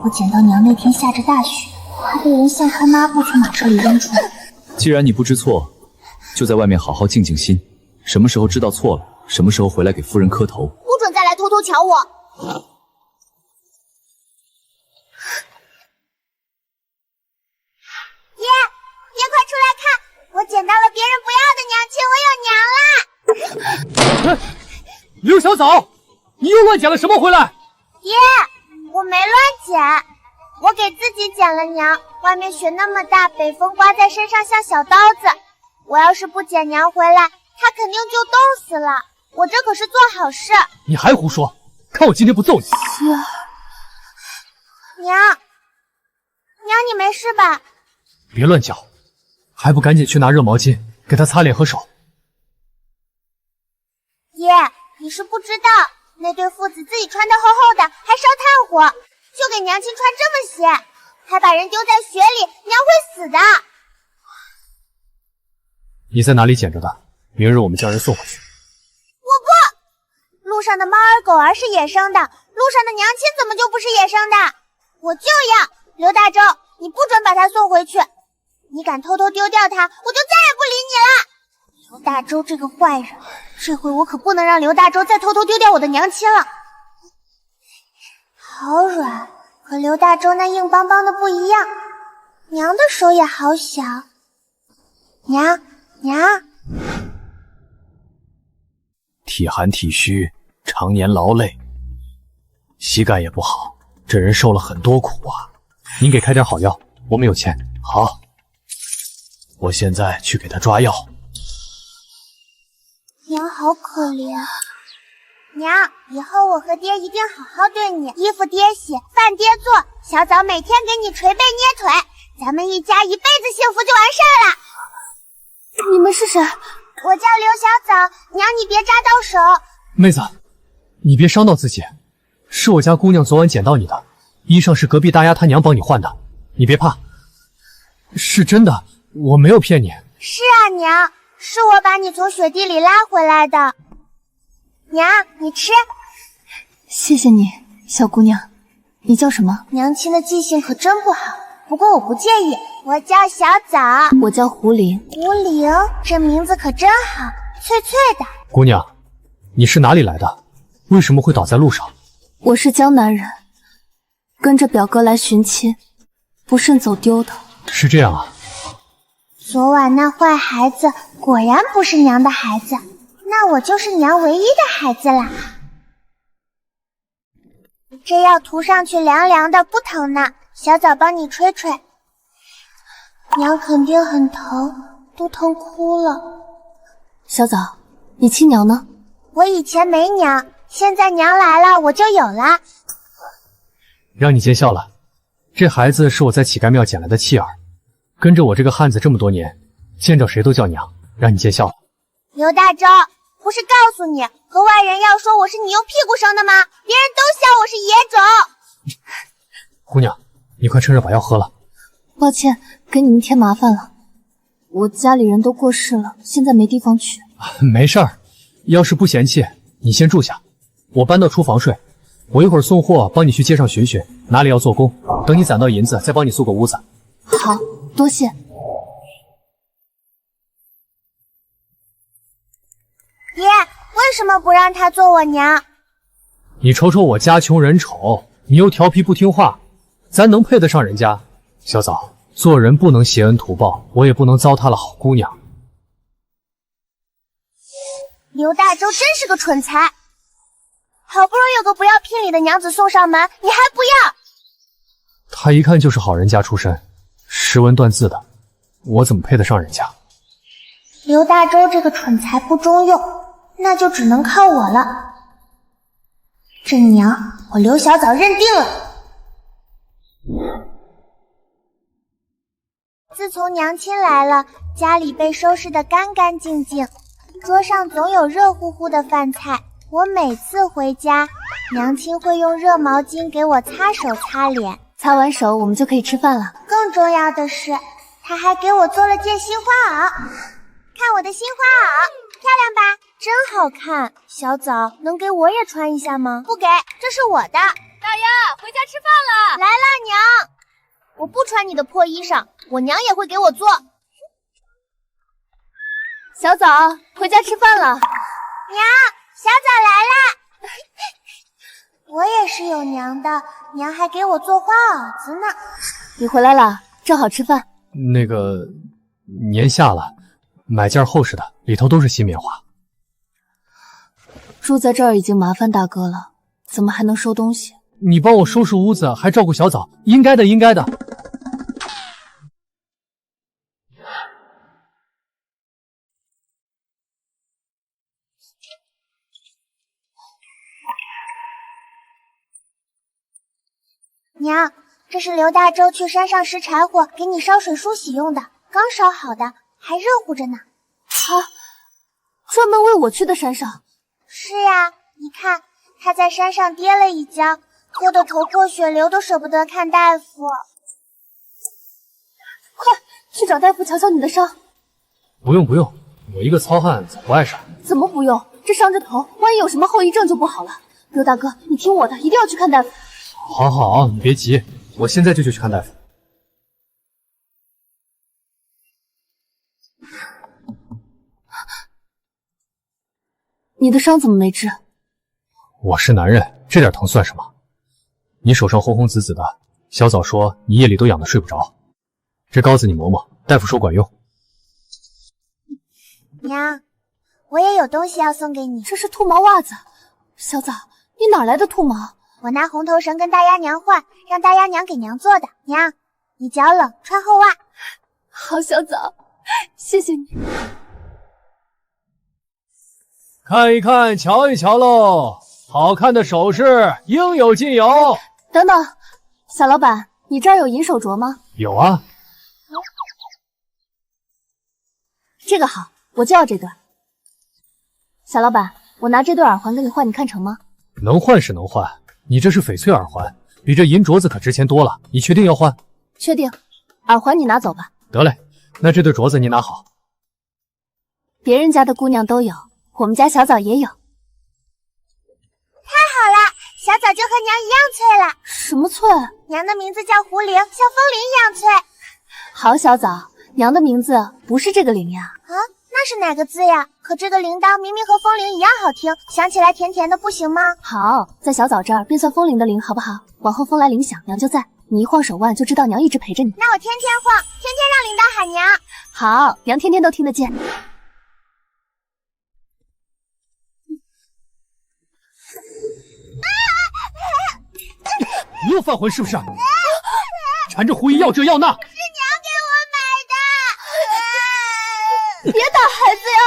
我捡到娘那天下着大雪，还被人像看抹布从马车里扔出来。既然你不知错，就在外面好好静静心。什么时候知道错了，什么时候回来给夫人磕头。不准再来偷偷瞧我！爷，快出来看，我捡到了别人不要的娘亲，我有娘啦！刘小枣，你又乱捡了什么回来？爷，我没乱捡，我给自己捡了娘。外面雪那么大，北风刮在身上像小刀子。我要是不捡娘回来，她肯定就冻死了。我这可是做好事。你还胡说！看我今天不揍你！娘，你没事吧？别乱叫，还不赶紧去拿热毛巾给他擦脸和手。爷，你是不知道，那对父子自己穿得厚厚的，还烧炭火，就给娘亲穿这么些，还把人丢在雪里，娘会死的。你在哪里捡着的？明日我们将人送回去。我不，路上的猫儿狗儿是野生的，路上的娘亲怎么就不是野生的？我就要刘大周，你不准把她送回去，你敢偷偷丢掉她，我就再也不理你了。刘大周这个坏人，这回我可不能让刘大周再偷偷丢掉我的娘亲了。好软，和刘大周那硬邦邦的不一样。娘的手也好小。娘，体寒体虚，常年劳累，膝盖也不好，这人受了很多苦啊。您给开点好药，我们有钱。好，我现在去给他抓药。娘好可怜。娘，以后我和爹一定好好对你，衣服爹洗，饭爹做，小枣每天给你捶背捏腿，咱们一家一辈子幸福就完事儿了。你们是谁？我叫刘小枣，娘你别扎到手。妹子，你别伤到自己，是我家姑娘昨晚捡到你的，衣裳是隔壁大丫她娘帮你换的，你别怕，是真的，我没有骗你。是啊，娘，是我把你从雪地里拉回来的。娘，你吃。谢谢你，小姑娘。你叫什么？娘亲的记性可真不好，不过我不介意，我叫小枣。我叫胡玲。胡玲，这名字可真好，脆脆的。姑娘，你是哪里来的？为什么会倒在路上？我是江南人，跟着表哥来寻亲，不慎走丢的。是这样啊。昨晚那坏孩子果然不是娘的孩子，那我就是娘唯一的孩子啦。这药涂上去凉凉的，不疼呢。小枣帮你吹吹。娘肯定很疼，都疼哭了。小枣，你亲娘呢？我以前没娘，现在娘来了我就有了。让你见笑了，这孩子是我在乞丐庙捡来的弃儿，跟着我这个汉子这么多年，见着谁都叫娘，让你见笑了。刘大周，不是告诉你和外人要说我是你用屁股生的吗？别人都笑我是野种。姑娘，你快趁热把药喝了。抱歉，给你们添麻烦了。我家里人都过世了，现在没地方去。没事儿，要是不嫌弃，你先住下，我搬到厨房睡。我一会儿送货，帮你去街上寻寻哪里要做工，等你攒到银子，再帮你租个屋子。好，多谢。爷，为什么不让她做我娘？你瞅瞅我家穷人丑，你又调皮不听话，咱能配得上人家？小枣，做人不能挟恩图报，我也不能糟蹋了好姑娘。刘大周真是个蠢材，好不容易有个不要聘礼的娘子送上门，你还不要？她一看就是好人家出身，识文断字的，我怎么配得上人家？刘大周这个蠢材不中用，那就只能靠我了。这娘，我刘小枣认定了。自从娘亲来了，家里被收拾得干干净净，桌上总有热乎乎的饭菜。我每次回家，娘亲会用热毛巾给我擦手擦脸，擦完手我们就可以吃饭了。更重要的是，她还给我做了件新花袄。看我的新花袄，漂亮吧？真好看。小枣，能给我也穿一下吗？不给，这是我的。大丫，回家吃饭了。来了，穿你的破衣裳，我娘也会给我做。小枣，回家吃饭了。娘，小枣来啦！我也是有娘的，娘还给我做花袄子呢。你回来了，正好吃饭。那个年下了，买件厚实的，里头都是新棉花。住在这儿已经麻烦大哥了，怎么还能收东西？你帮我收拾屋子，还照顾小枣，应该的，应该的。娘，这是刘大周去山上拾柴火给你烧水梳洗用的，刚烧好的，还热乎着呢。专门为我去的山上？是呀，你看他在山上跌了一跤，磕得头破血流，都舍不得看大夫。快去找大夫瞧瞧你的伤。不用不用，我一个糙汉怎么不碍事？怎么不用？这伤着头，万一有什么后遗症就不好了。刘大哥，你听我的，一定要去看大夫。好好，你别急，我现在就去看大夫。你的伤怎么没治？我是男人，这点疼算什么？你手上红红紫紫的，小枣说你夜里都痒得睡不着。这膏子你磨磨，大夫说管用。娘，我也有东西要送给你。这是兔毛袜子。小枣，你哪来的兔毛？我拿红头绳跟大丫娘换，让大丫娘给娘做的。娘，你脚冷，穿厚袜。好，小枣，谢谢你。看一看，瞧一瞧喽，好看的首饰应有尽有。等等，小老板，你这儿有银手镯吗？有啊。这个好，我就要这对。小老板，我拿这对耳环给你换，你看成吗？能换是能换，你这是翡翠耳环，比这银镯子可值钱多了。你确定要换？确定。耳环你拿走吧。得嘞，那这对镯子你拿好。别人家的姑娘都有，我们家小枣也有。太好了，小枣就和娘一样脆了。什么脆？娘的名字叫胡玲，像风铃一样脆。好，小枣，娘的名字不是这个铃呀。啊，那是哪个字呀？可这个铃铛明明和风铃一样好听，响起来甜甜的，不行吗？好，在小枣这儿便算风铃的铃，好不好？往后风来铃响，娘就在。你一晃手腕就知道娘一直陪着你。那我天天晃，天天让铃铛喊娘。好，娘天天都听得见。你又犯浑是不是？缠着胡姨要这要那。是娘给我买的。别打孩子呀！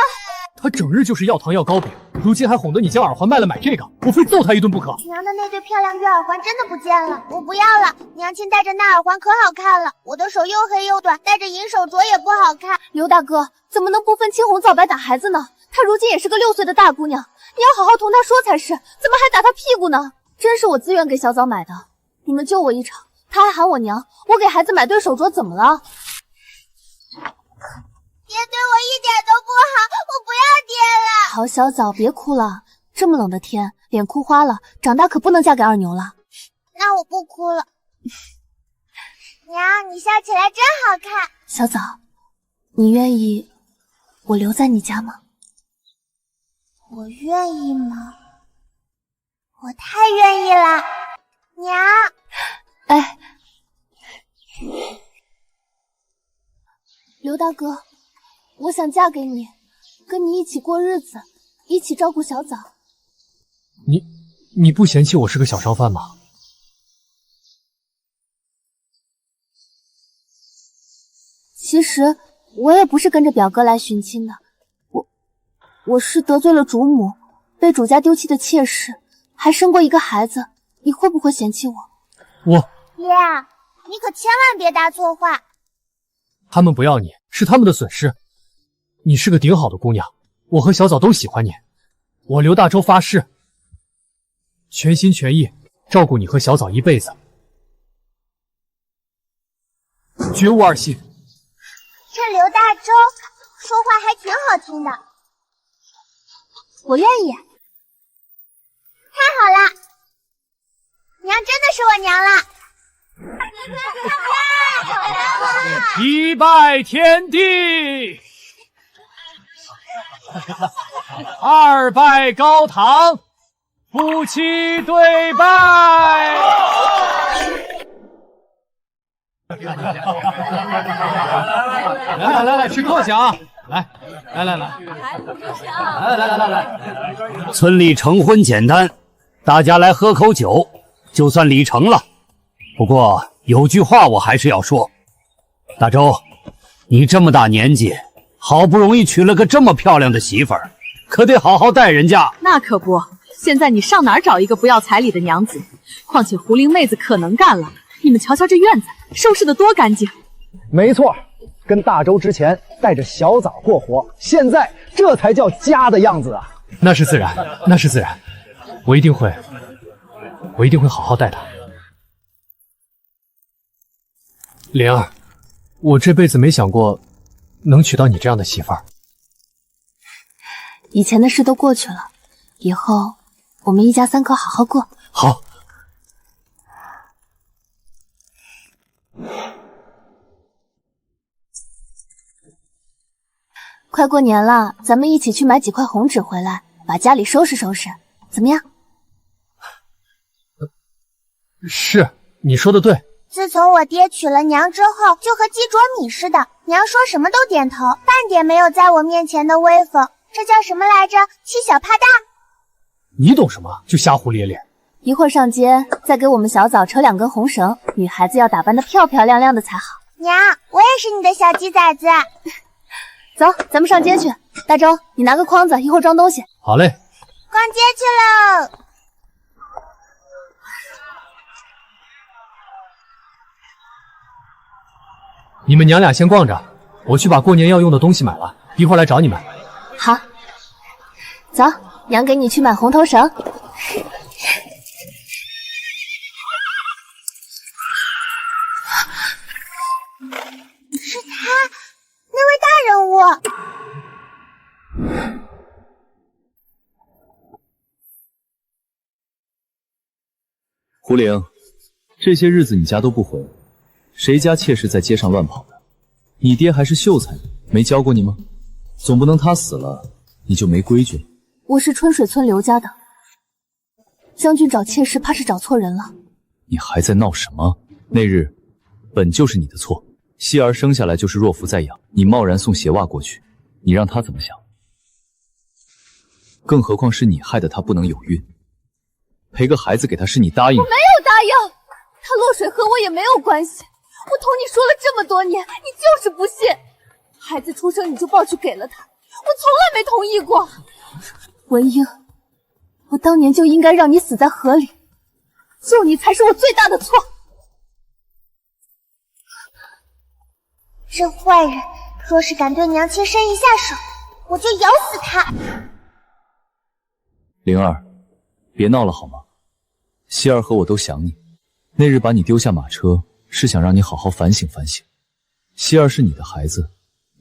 他整日就是要糖要糕饼，如今还哄得你将耳环卖了买这个，我非揍他一顿不可。娘的那对漂亮玉耳环真的不见了，我不要了。娘亲戴着那耳环可好看了，我的手又黑又短，戴着银手镯也不好看。刘大哥怎么能不分青红皂白打孩子呢？她如今也是个6岁的大姑娘，你要好好同她说才是，怎么还打她屁股呢？真是我自愿给小枣买的，你们救我一场，她还喊我娘，我给孩子买对手镯怎么了？爹对我一点都不好，我不要爹了。好，小枣别哭了，这么冷的天，脸哭花了，长大可不能嫁给二牛了。那我不哭了。娘，你笑起来真好看。小枣，你愿意我留在你家吗？我愿意吗？我太愿意了。娘，哎，刘大哥，我想嫁给你，跟你一起过日子，一起照顾小枣。你不嫌弃我是个小商贩吗？其实我也不是跟着表哥来寻亲的，我是得罪了主母，被主家丢弃的妾室，还生过一个孩子，你会不会嫌弃我？爹，你可千万别搭错话。他们不要你是他们的损失，你是个顶好的姑娘，我和小枣都喜欢你，我刘大周发誓，全心全意照顾你和小枣一辈子，绝无二心。这刘大周说话还挺好听的，我愿意。太好了，娘真的是我娘了。一拜天地，二拜高堂，夫妻对拜。来，吃客气啊！来，村里成婚简单，大家来喝口酒，就算礼成了。不过有句话我还是要说，大周，你这么大年纪，好不容易娶了个这么漂亮的媳妇儿，可得好好待人家。那可不，现在你上哪儿找一个不要彩礼的娘子？况且胡灵妹子可能干了，你们瞧瞧这院子收拾得多干净。没错，跟大周之前带着小枣过活，现在这才叫家的样子啊！那是自然，我一定会好好待她。灵儿，我这辈子没想过能娶到你这样的媳妇儿。以前的事都过去了，以后我们一家三口好好过。好。快过年了，咱们一起去买几块红纸回来，把家里收拾收拾，怎么样？是，你说的对。自从我爹娶了娘之后，就和鸡啄米似的，娘说什么都点头，半点没有在我面前的威风。这叫什么来着？欺小怕大。你懂什么？就瞎胡咧咧。一会儿上街，再给我们小枣扯2根红绳，女孩子要打扮得漂漂亮亮的才好。娘，我也是你的小鸡崽子。走，咱们上街去。大周，你拿个筐子，一会儿装东西。好嘞。逛街去喽。你们娘俩先逛着，我去把过年要用的东西买了，一会儿来找你们。好，走，娘给你去买红头绳。是他，那位大人物。胡灵，这些日子你家都不回，谁家妾室在街上乱跑的？你爹还是秀才呢，没教过你吗？总不能他死了你就没规矩了。我是春水村刘家的，将军找妾室怕是找错人了。你还在闹什么？那日本就是你的错，希儿生下来就是若服在养，你贸然送鞋袜过去，你让她怎么想？更何况是你害得她不能有孕，赔个孩子给她是你答应的。我没有答应，他落水和我也没有关系。我同你说了这么多年，你就是不信。孩子出生你就抱去给了他，我从来没同意过。文英，我当年就应该让你死在河里，救你才是我最大的错。这坏人，若是敢对娘亲伸一下手，我就咬死他。灵儿，别闹了好吗？希儿和我都想你，那日把你丢下马车，是想让你好好反省反省。希儿是你的孩子，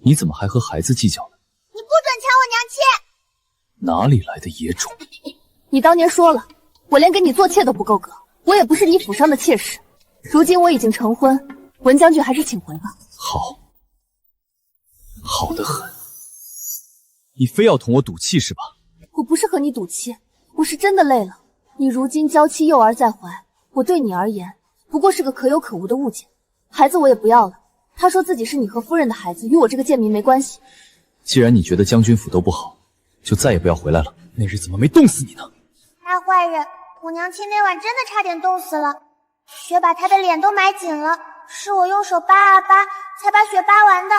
你怎么还和孩子计较呢？你不准抢我娘亲！哪里来的野种？你当年说了，我连给你做妾都不够格，我也不是你府上的妾室。如今我已经成婚，文将军还是请回吧。好，好得很。你非要同我赌气是吧？我不是和你赌气，我是真的累了。你如今娇妻幼儿在怀，我对你而言不过是个可有可无的物件。孩子我也不要了，他说自己是你和夫人的孩子，与我这个贱民没关系。既然你觉得将军府都不好，就再也不要回来了。那日怎么没冻死你呢？大坏人，我娘亲那晚真的差点冻死了，雪把她的脸都埋紧了，是我用手扒啊扒才把雪扒完的。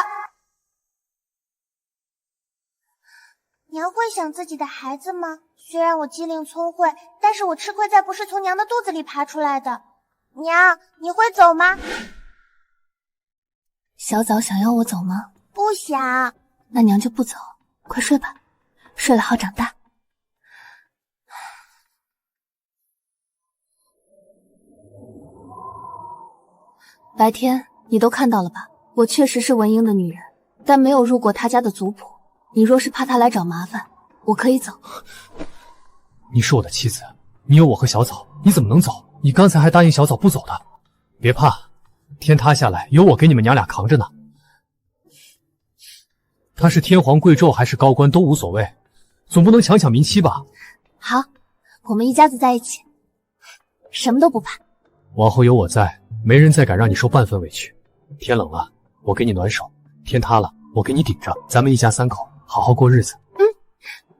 娘会想自己的孩子吗？虽然我机灵聪慧，但是我吃亏在不是从娘的肚子里爬出来的。娘，你会走吗？小枣想要我走吗？不想。那娘就不走，快睡吧，睡了好长大。白天你都看到了吧？我确实是文英的女人，但没有入过她家的族谱。你若是怕她来找麻烦，我可以走。你是我的妻子，你有我和小枣，你怎么能走？你刚才还答应小枣不走的。别怕，天塌下来有我给你们娘俩扛着呢。他是天皇贵胄还是高官都无所谓，总不能强抢民妻吧？好，我们一家子在一起，什么都不怕。往后有我在，没人再敢让你受半分委屈。天冷了，我给你暖手；天塌了，我给你顶着。咱们一家三口好好过日子。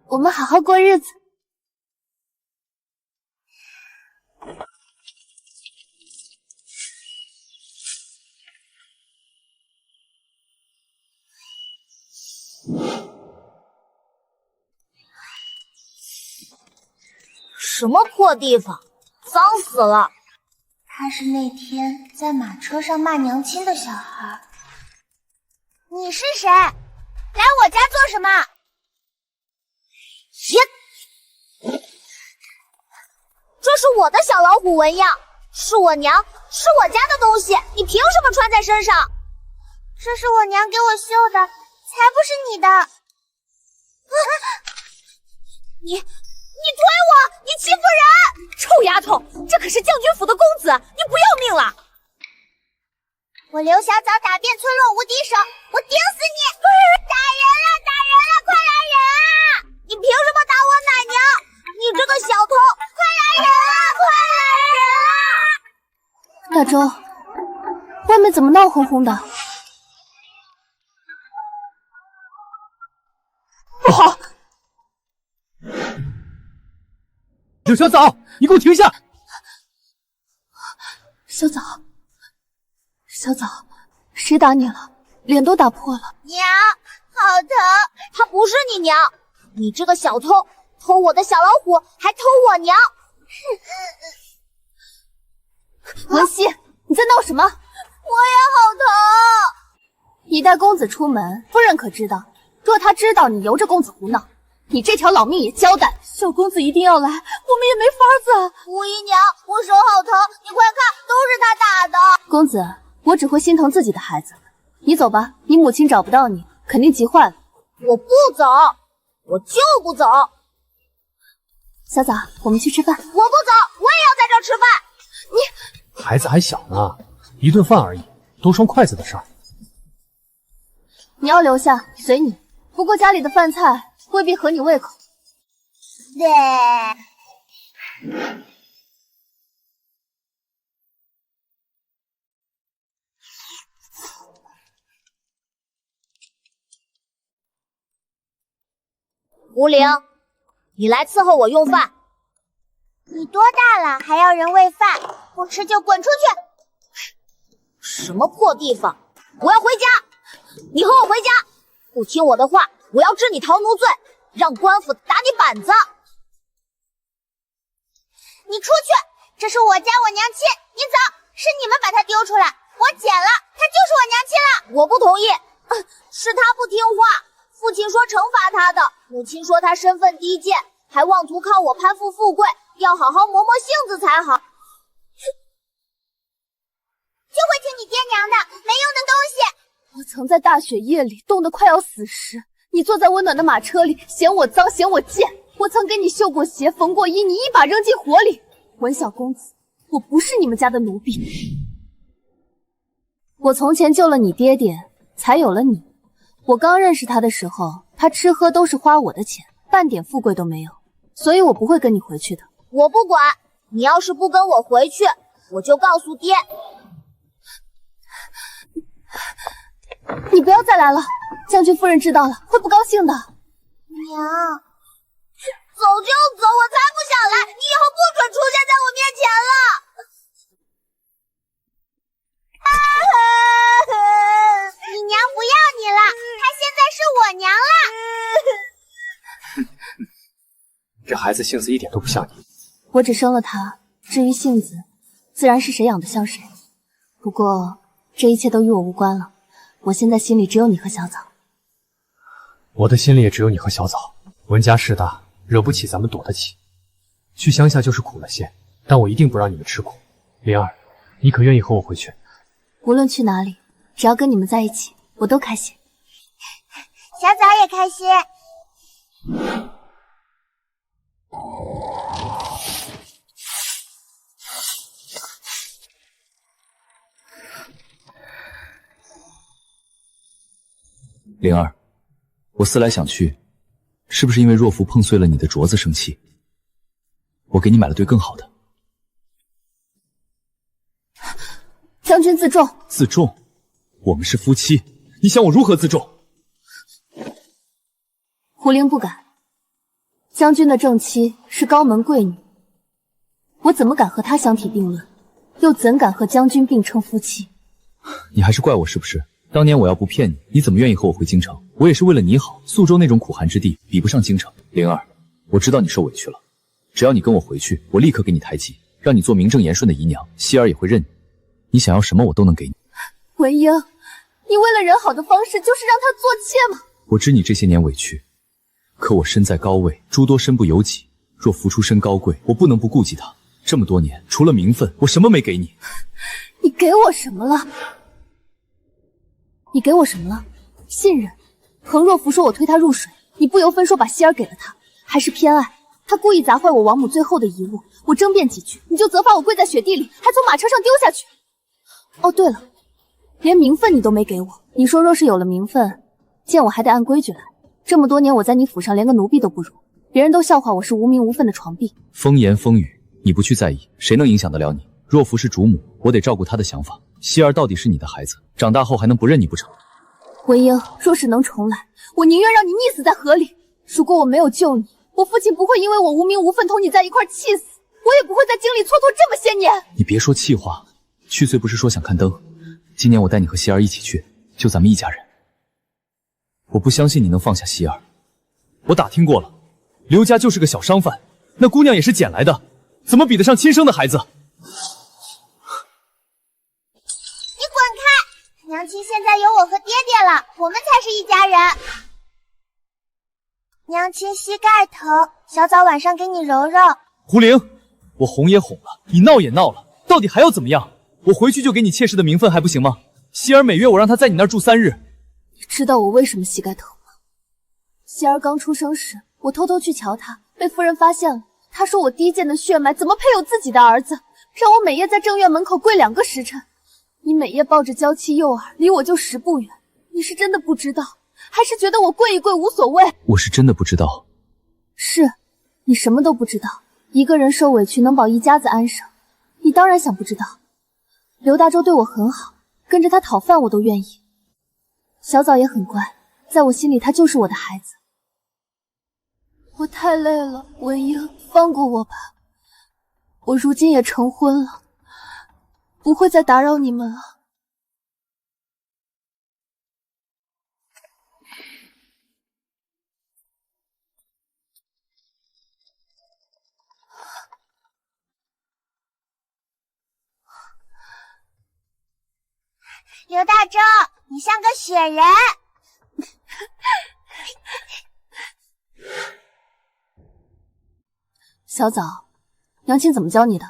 我们好好过日子。什么破地方，脏死了！他是那天在马车上骂娘亲的小孩。你是谁？来我家做什么？这是我的小老虎纹样，是我娘，是我家的东西，你凭什么穿在身上？这是我娘给我绣的，才不是你的！你推我，你欺负人！臭丫头，这可是将军府的公子，你不要命了？我刘小枣打遍村落无敌手，我顶死你！打人了，打人了，快来人啊！你凭什么打我奶娘？你这个小偷，快来人啊！快来人啊！大周，外面怎么闹哄哄的？不好！柳小枣，你给我停下！小枣，小枣，谁打你了？脸都打破了。娘，好疼！她不是你娘，你这个小偷，偷我的小老虎，还偷我娘！文熙，你在闹什么？我也好疼！你带公子出门，夫人可知道？若她知道你由着公子胡闹，你这条老命也交代。小公子一定要来，我们也没法子。吴姨娘，我手好疼，你快看，都是他打的。公子，我只会心疼自己的孩子。你走吧，你母亲找不到你，肯定急坏了。我不走，我就不走。小枣，我们去吃饭。我不走，我也要在这儿吃饭。孩子还小呢，一顿饭而已，多双筷子的事儿。你要留下，随你。不过家里的饭菜未必合你胃口。对。胡玲，你来伺候我用饭。你多大了，还要人喂饭？不吃就滚出去！什么破地方！我要回家！你和我回家！不听我的话，我要治你逃奴罪，让官府打你板子！你出去！这是我家我娘亲，你走！是你们把她丢出来，我捡了，她就是我娘亲了。我不同意，是她不听话，父亲说惩罚她的，母亲说她身份低贱，还妄图靠我攀附富贵，要好好磨磨性子才好。就会听你爹娘的，没用的东西。我曾在大雪夜里冻得快要死时，你坐在温暖的马车里，嫌我脏，嫌我贱。我曾给你绣过鞋，缝过衣，你一把扔进火里。文小公子，我不是你们家的奴婢。我从前救了你爹爹，才有了你。我刚认识他的时候，他吃喝都是花我的钱，半点富贵都没有，所以我不会跟你回去的。我不管，你要是不跟我回去，我就告诉爹。你不要再来了，将军夫人知道了会不高兴的。娘，走就走，我才不想来，你以后不准出现在我面前了。你娘不要你了，她现在是我娘了。这孩子性子一点都不像你。我只生了他，至于性子，自然是谁养的像谁。不过这一切都与我无关了，我现在心里只有你和小枣。我的心里也只有你和小枣。文家势大，惹不起咱们躲得起。去乡下就是苦了些，但我一定不让你们吃苦。灵儿，你可愿意和我回去？无论去哪里，只要跟你们在一起，我都开心。小枣也开心。灵儿，我思来想去，是不是因为若弗碰碎了你的镯子生气？我给你买了对更好的。将军自重。自重？我们是夫妻，你想我如何自重？胡灵不敢。将军的正妻是高门贵女，我怎么敢和她相提并论？又怎敢和将军并称夫妻？你还是怪我是不是？当年我要不骗你，你怎么愿意和我回京城？我也是为了你好。宿州那种苦寒之地，比不上京城。灵儿，我知道你受委屈了，只要你跟我回去，我立刻给你抬级，让你做名正言顺的姨娘，希儿也会认你。你想要什么，我都能给你。文英，你为了人好的方式，就是让她做妾吗？我知你这些年委屈，可我身在高位，诸多身不由己。若扶出身高贵，我不能不顾及她。这么多年，除了名分，我什么没给你。你给我什么了？你给我什么了？信任。彭若拂说我推她入水，你不由分说把希儿给了她，还是偏爱。她故意砸坏我王母最后的遗物，我争辩几句，你就责罚我跪在雪地里，还从马车上丢下去。哦，对了，连名分你都没给我。你说若是有了名分，见我还得按规矩来。这么多年我在你府上连个奴婢都不如，别人都笑话我是无名无分的床婢。风言风语，你不去在意，谁能影响得了你？若拂是主母，我得照顾她的想法。希儿到底是你的孩子，长大后还能不认你不成？文英，若是能重来，我宁愿让你溺死在河里。如果我没有救你，我父亲不会因为我无名无分同你在一块气死，我也不会在京里蹉跎这么些年。你别说气话，去岁不是说想看灯，今年我带你和希儿一起去，就咱们一家人。我不相信你能放下希儿，我打听过了，刘家就是个小商贩，那姑娘也是捡来的，怎么比得上亲生的孩子？你滚开！娘亲现在有我和爹爹了，我们才是一家人。娘亲膝盖疼，小枣晚上给你揉揉。胡灵，我哄也哄了，你闹也闹了，到底还要怎么样？我回去就给你妾室的名分还不行吗？希儿每月我让她在你那儿住3日。你知道我为什么膝盖疼吗？希儿刚出生时，我偷偷去瞧她，被夫人发现了。她说我低贱的血脉怎么配有自己的儿子，让我每夜在正院门口跪2个时辰。你每夜抱着娇妻幼儿，离我就10步远。你是真的不知道，还是觉得我跪一跪无所谓？我是真的不知道。是，你什么都不知道。一个人受委屈能保一家子安生，你当然想不知道。刘大周对我很好，跟着他讨饭我都愿意。小枣也很乖，在我心里他就是我的孩子。我太累了，文英，放过我吧。我如今也成婚了，不会再打扰你们了。刘大周，你像个雪人。小枣，娘亲怎么教你的？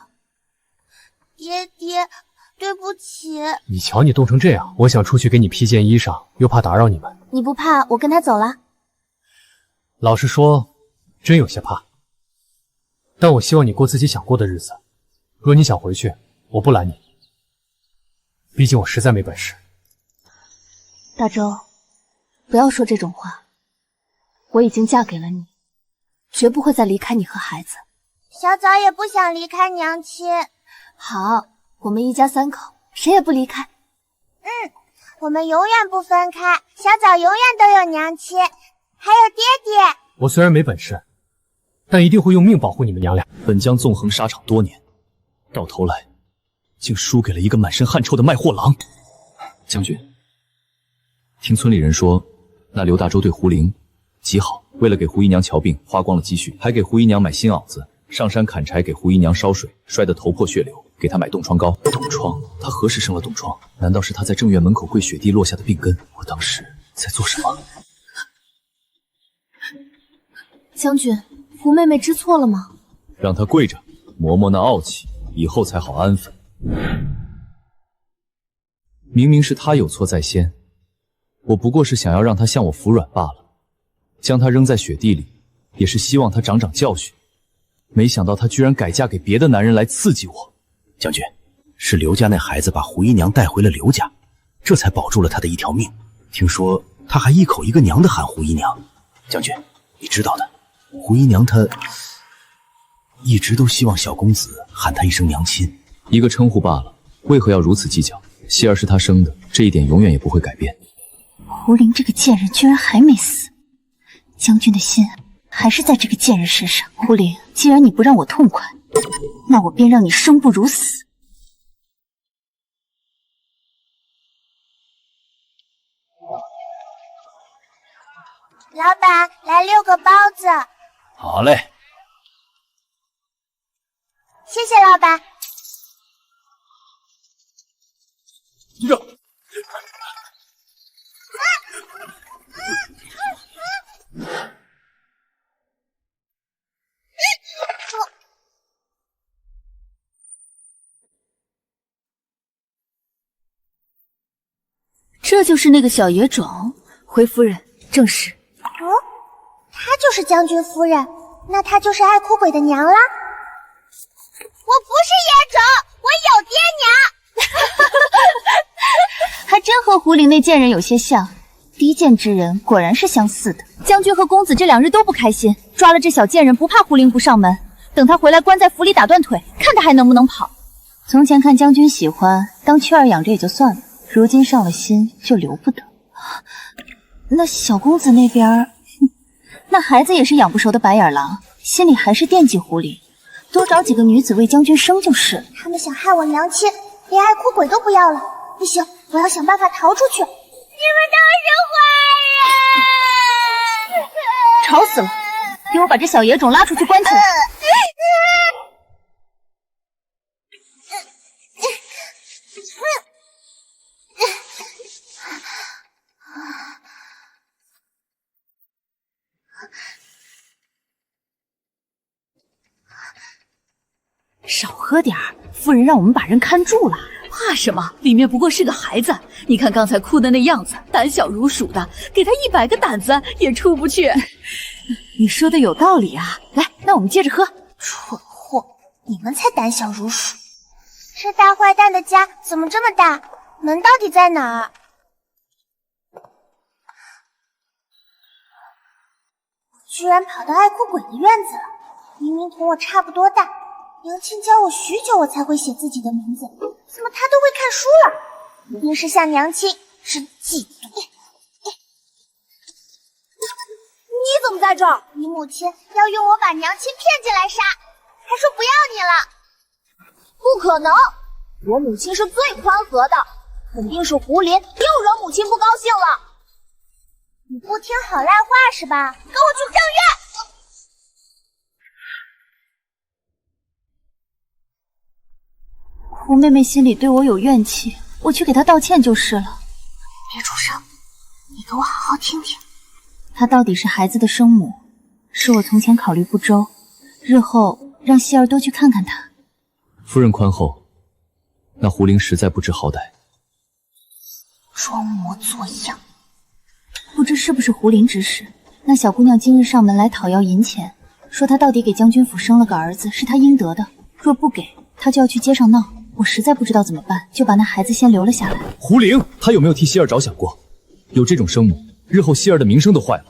爹爹，对不起。你瞧你冻成这样，我想出去给你披件衣裳，又怕打扰你们。你不怕我跟他走了？老实说，真有些怕。但我希望你过自己想过的日子。若你想回去，我不拦你。毕竟我实在没本事。大周，不要说这种话。我已经嫁给了你，绝不会再离开你和孩子。小枣也不想离开娘亲。好，我们一家3口，谁也不离开。我们永远不分开，小枣永远都有娘亲，还有爹爹。我虽然没本事，但一定会用命保护你们娘俩。本将纵横沙场多年，到头来竟输给了一个满身汗臭的卖货郎。将军，听村里人说，那刘大周对胡灵极好，为了给胡姨娘瞧病，花光了积蓄，还给胡姨娘买新袄子，上山砍柴给胡姨娘烧水，摔得头破血流，给她买冻疮膏。冻疮？她何时生了冻疮？难道是她在正院门口跪雪地落下的病根？我当时在做什么？将军，胡妹妹知错了吗？让她跪着，磨磨那傲气，以后才好安分。明明是她有错在先，我不过是想要让她向我服软罢了。将她扔在雪地里，也是希望她长长教训。没想到她居然改嫁给别的男人来刺激我。将军，是刘家那孩子把胡姨娘带回了刘家，这才保住了她的一条命。听说他还一口一个娘的喊胡姨娘。将军，你知道的，胡姨娘她一直都希望小公子喊她一声娘亲。一个称呼罢了，为何要如此计较？希儿是他生的，这一点永远也不会改变。胡林这个贱人居然还没死，将军的心还是在这个贱人身上。胡林，既然你不让我痛快，那我便让你生不如死。老板，来6个包子。好嘞，谢谢老板。这就是那个小野种，回夫人，正是。她就是将军夫人，那她就是爱哭鬼的娘啦。我不是野种，我有爹娘。还真和胡林那贱人有些像，低贱之人果然是相似的。将军和公子这2日都不开心，抓了这小贱人，不怕胡林不上门，等他回来关在府里打断腿，看他还能不能跑。从前看将军喜欢，当雀儿养着也就算了，如今上了心就留不得。那小公子那边，那孩子也是养不熟的白眼狼，心里还是惦记胡林，多找几个女子为将军生就是。他们想害我娘亲，连爱哭鬼都不要了。不行，我要想办法逃出去。你们都是坏人！吵死了！给我把这小野种拉出去关起来。少喝点儿，夫人让我们把人看住了。怕什么？里面不过是个孩子，你看刚才哭的那样子，胆小如鼠的，给他100个胆子也出不去。你说的有道理啊！来，那我们接着喝。蠢货，你们才胆小如鼠。这大坏蛋的家怎么这么大？门到底在哪儿？我居然跑到爱哭鬼的院子了，明明同我差不多大。娘亲教我许久，我才会写自己的名字，怎么她都会看书了？一定是向娘亲是嫉妒。你怎么在这儿？你母亲要用我把娘亲骗进来杀，还说不要你了。不可能，我母亲是最宽和的，肯定是胡林又惹母亲不高兴了。你不听好赖话是吧？跟我去正院。胡妹妹心里对我有怨气，我去给她道歉就是了。别出声，你给我好好听听。她到底是孩子的生母，是我从前考虑不周，日后让希儿多去看看她。夫人宽厚，那胡林实在不知好歹。装模作样。不知是不是胡林指使，那小姑娘今日上门来讨要银钱，说她到底给将军府生了个儿子，是她应得的，若不给，她就要去街上闹。我实在不知道怎么办，就把那孩子先留了下来。胡林，他有没有替希儿着想过？有这种生母，日后希儿的名声都坏了。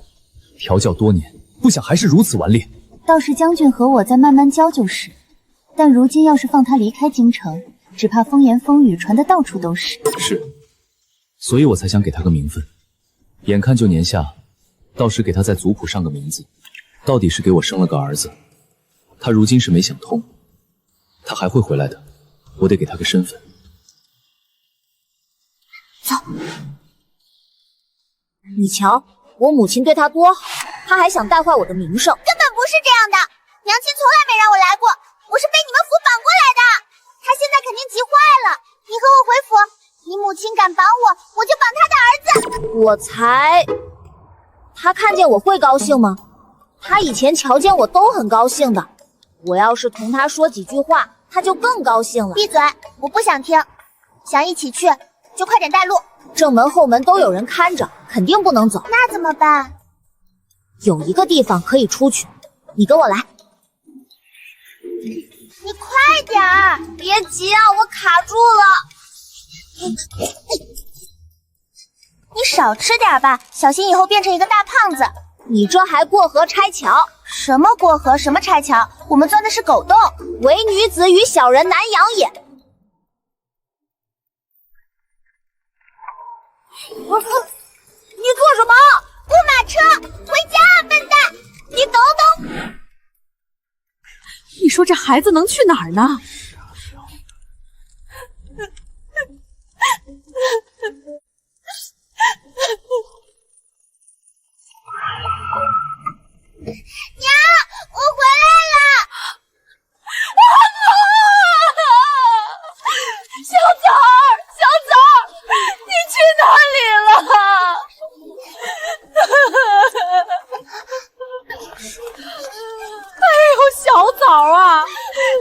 调教多年，不想还是如此顽劣。倒是将军和我再慢慢教就是，但如今要是放他离开京城，只怕风言风语传得到处都是。是，所以我才想给他个名分。眼看就年下，到时给他在族谱上个名字。到底是给我生了个儿子，他如今是没想通，他还会回来的。我得给他个身份。走。你瞧，我母亲对他多好，他还想带坏我的名声。根本不是这样的，娘亲从来没让我来过，我是被你们府绑过来的。他现在肯定急坏了，你和我回府，你母亲敢绑我，我就绑他的儿子。我才……他看见我会高兴吗？他以前瞧见我都很高兴的，我要是同他说几句话，他就更高兴了。闭嘴，我不想听。想一起去，就快点带路。正门后门都有人看着，肯定不能走。那怎么办？有一个地方可以出去，你跟我来。你快点儿，别急啊，我卡住了。你什少吃点吧，小心以后变成一个大胖子。你这还过河拆桥？什么过河，什么拆桥？我们钻的是狗洞，唯女子与小人难养也。你做什么？过马车，回家，笨蛋！你等等。你说这孩子能去哪儿呢？娘，我回来了！小枣儿，你去哪里了？哎呦，小枣啊，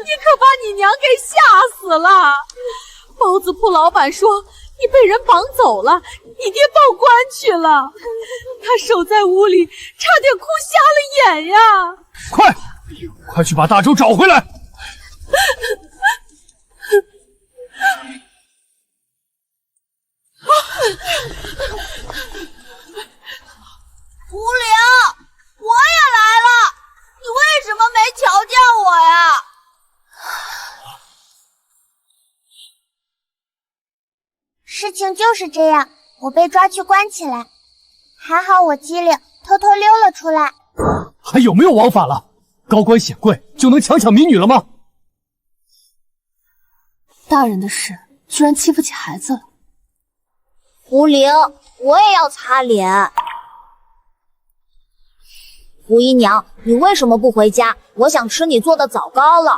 你可把你娘给吓死了！包子铺老板说你被人绑走了，你爹报官去了，他守在屋里，差点哭瞎了眼呀！快去把大周找回来！胡灵，我也来了，你为什么没瞧见我呀？事情就是这样，我被抓去关起来，还好我机灵，偷偷溜了出来。还有没有王法了？高官显贵就能强抢民女了吗？大人的事居然欺负起孩子了。胡灵，我也要擦脸。胡姨娘，你为什么不回家？我想吃你做的枣糕了。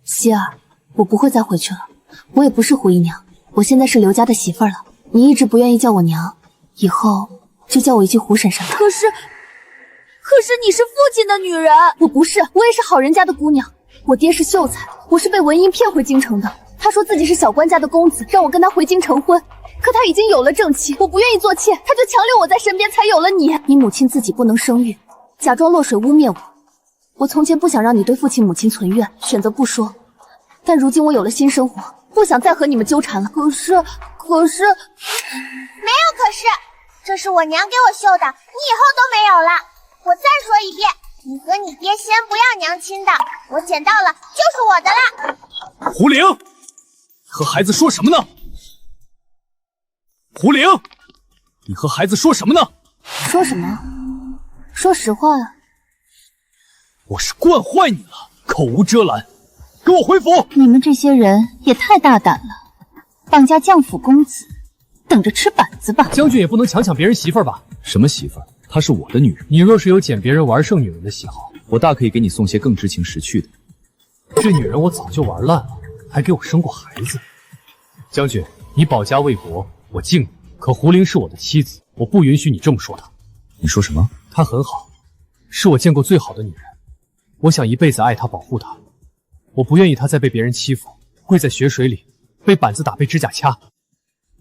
希儿，我不会再回去了。我也不是胡姨娘，我现在是刘家的媳妇儿了。你一直不愿意叫我娘，以后就叫我一句胡婶婶吧。可是你是父亲的女人。我不是，我也是好人家的姑娘。我爹是秀才，我是被文英骗回京城的。他说自己是小官家的公子，让我跟他回京成婚。可他已经有了正妻，我不愿意做妾，他就强留我在身边，才有了你。你母亲自己不能生育，假装落水污蔑我。我从前不想让你对父亲母亲存怨，选择不说。但如今我有了新生活，不想再和你们纠缠了。可是，没有可是，这是我娘给我绣的，你以后都没有了。我再说一遍，你和你爹先不要娘亲的，我捡到了就是我的了。胡灵，和孩子说什么呢？胡灵，你和孩子说什么呢？说什么？说实话啊。我是惯坏你了，口无遮拦，给我回府！你们这些人也太大胆了，绑架将府公子，等着吃板子吧。将军也不能强抢别人媳妇儿吧？什么媳妇儿？她是我的女人。你若是有捡别人玩剩女人的喜好，我大可以给你送些更知情识趣的。这女人我早就玩烂了，还给我生过孩子。将军，你保家卫国，我敬你。可胡灵是我的妻子，我不允许你这么说她。你说什么？她很好，是我见过最好的女人。我想一辈子爱她，保护她。我不愿意她再被别人欺负，跪在血水里，被板子打，被指甲掐。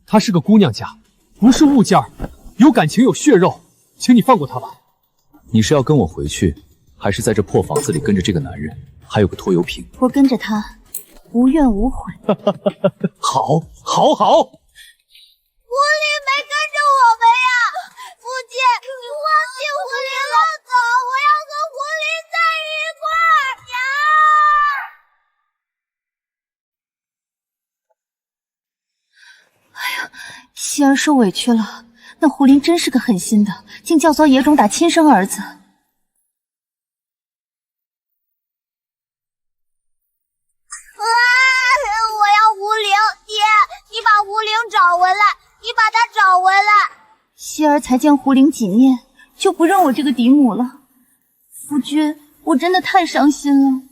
她是个姑娘家，不是物件，有感情有血肉，请你放过她吧。你是要跟我回去，还是在这破房子里跟着这个男人，还有个拖油瓶？我跟着他，无怨无悔。好，好，好！狐狸没跟着我们呀！父亲，你忘记狐狸了？走，我要和狐狸在一块儿。娘！希儿受委屈了，那胡林真是个狠心的，竟教唆野种打亲生儿子。我要胡灵，爹，你把胡灵找回来，你把他找回来。希儿才见胡灵几面，就不认我这个嫡母了。夫君，我真的太伤心了。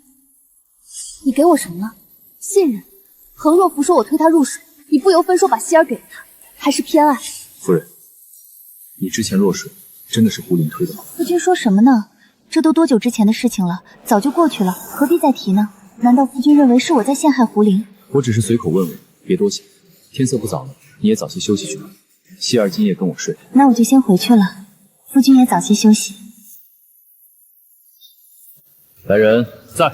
你给我什么了？信任。恒若福说我推他入水，你不由分说把希儿给了他，还是偏爱。夫人，你之前落水，真的是胡林推的吗？夫君说什么呢？这都多久之前的事情了，早就过去了，何必再提呢？难道夫君认为是我在陷害胡灵？我只是随口问问，别多想。天色不早了，你也早些休息去吧。希儿今夜跟我睡。那我就先回去了，夫君也早些休息。来人，在，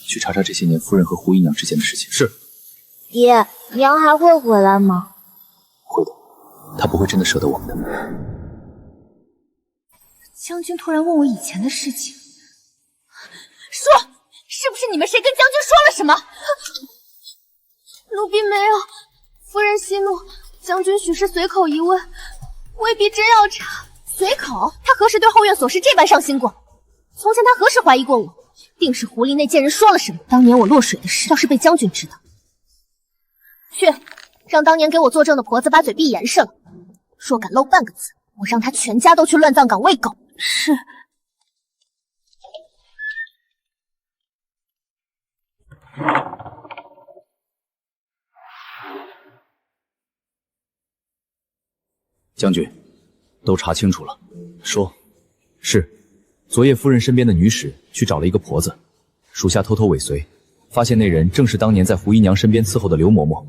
去查查这些年夫人和胡姨娘之间的事情。是。爹，娘还会回来吗？会的，他不会真的舍得我们的。将军突然问我以前的事情，说，是不是你们谁跟将军说了什么？奴婢没有，夫人息怒，将军许是随口一问，未必真要查。随口？他何时对后院琐事这般上心过？从前他何时怀疑过我？定是狐狸那贱人说了什么。当年我落水的事，要是被将军知道，去让当年给我作证的婆子把嘴闭严实了。若敢漏半个字，我让他全家都去乱葬岗喂狗。是。将军，都查清楚了。说，是，昨夜夫人身边的女使去找了一个婆子，属下偷偷尾随，发现那人正是当年在胡姨娘身边伺候的刘嬷嬷。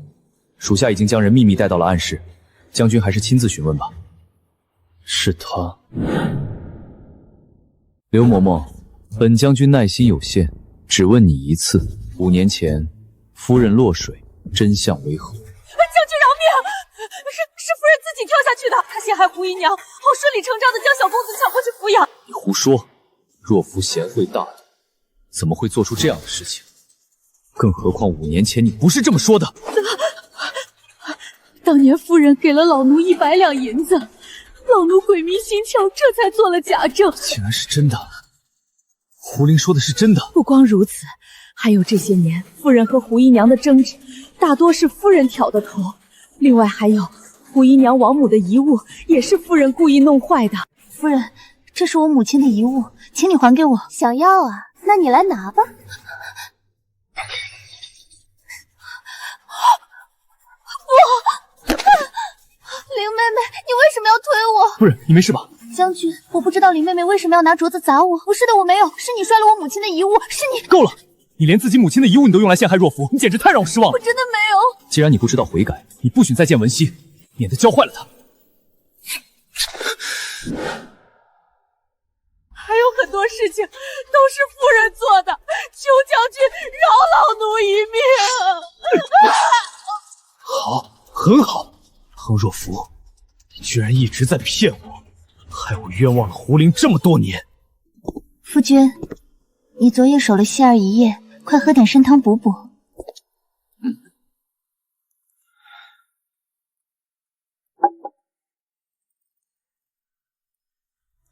属下已经将人秘密带到了暗室，将军还是亲自询问吧。是他。刘嬷嬷，本将军耐心有限，只问你一次：5年前夫人落水，真相为何？将军饶命！是夫人自己跳下去的，她陷害胡姨娘，后顺理成章的将小公子抢过去抚养。你胡说！若夫贤惠大度，怎么会做出这样的事情？更何况5年前你不是这么说的。当年夫人给了老奴100两银子，老奴鬼迷心窍，这才做了假证。竟然是真的！胡灵说的是真的。不光如此，还有这些年夫人和胡姨娘的争执，大多是夫人挑的头。另外还有胡姨娘王母的遗物，也是夫人故意弄坏的。夫人，这是我母亲的遗物，请你还给我。想要啊？那你来拿吧。林妹妹，你为什么要推我？夫人，你没事吧？将军，我不知道林妹妹为什么要拿镯子砸我。不是的，我没有，是你摔了我母亲的遗物，是你。够了！你连自己母亲的遗物你都用来陷害若夫，你简直太让我失望了。我真的没有。既然你不知道悔改，你不许再见文熙，免得教坏了她。还有很多事情都是夫人做的，求将军饶老奴一命。好，很好。彭若甫，你居然一直在骗我，害我冤枉了胡灵这么多年。夫君，你昨夜守了希儿一夜，快喝点参汤补补。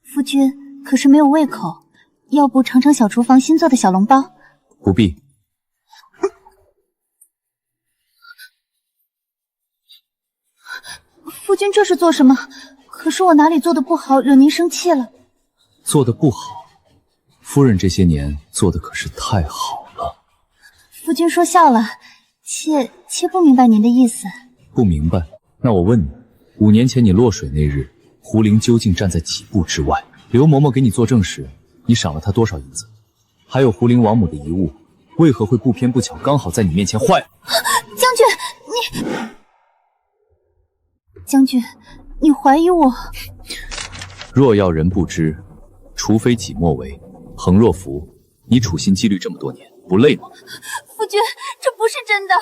夫君可是没有胃口，要不尝尝小厨房新做的小笼包？不必。夫君这是做什么？可是我哪里做的不好，惹您生气了？做的不好，夫人这些年做的可是太好了。夫君说笑了，妾不明白您的意思。不明白？那我问你，5年前你落水那日，胡灵究竟站在几步之外？刘嬷嬷给你作证时，你赏了她多少银子？还有胡灵王母的遗物，为何会不偏不巧刚好在你面前坏了？将军，你……将军，你怀疑我？若要人不知，除非己莫为。彭若甫，你处心积虑这么多年，不累吗？夫君，这不是真的。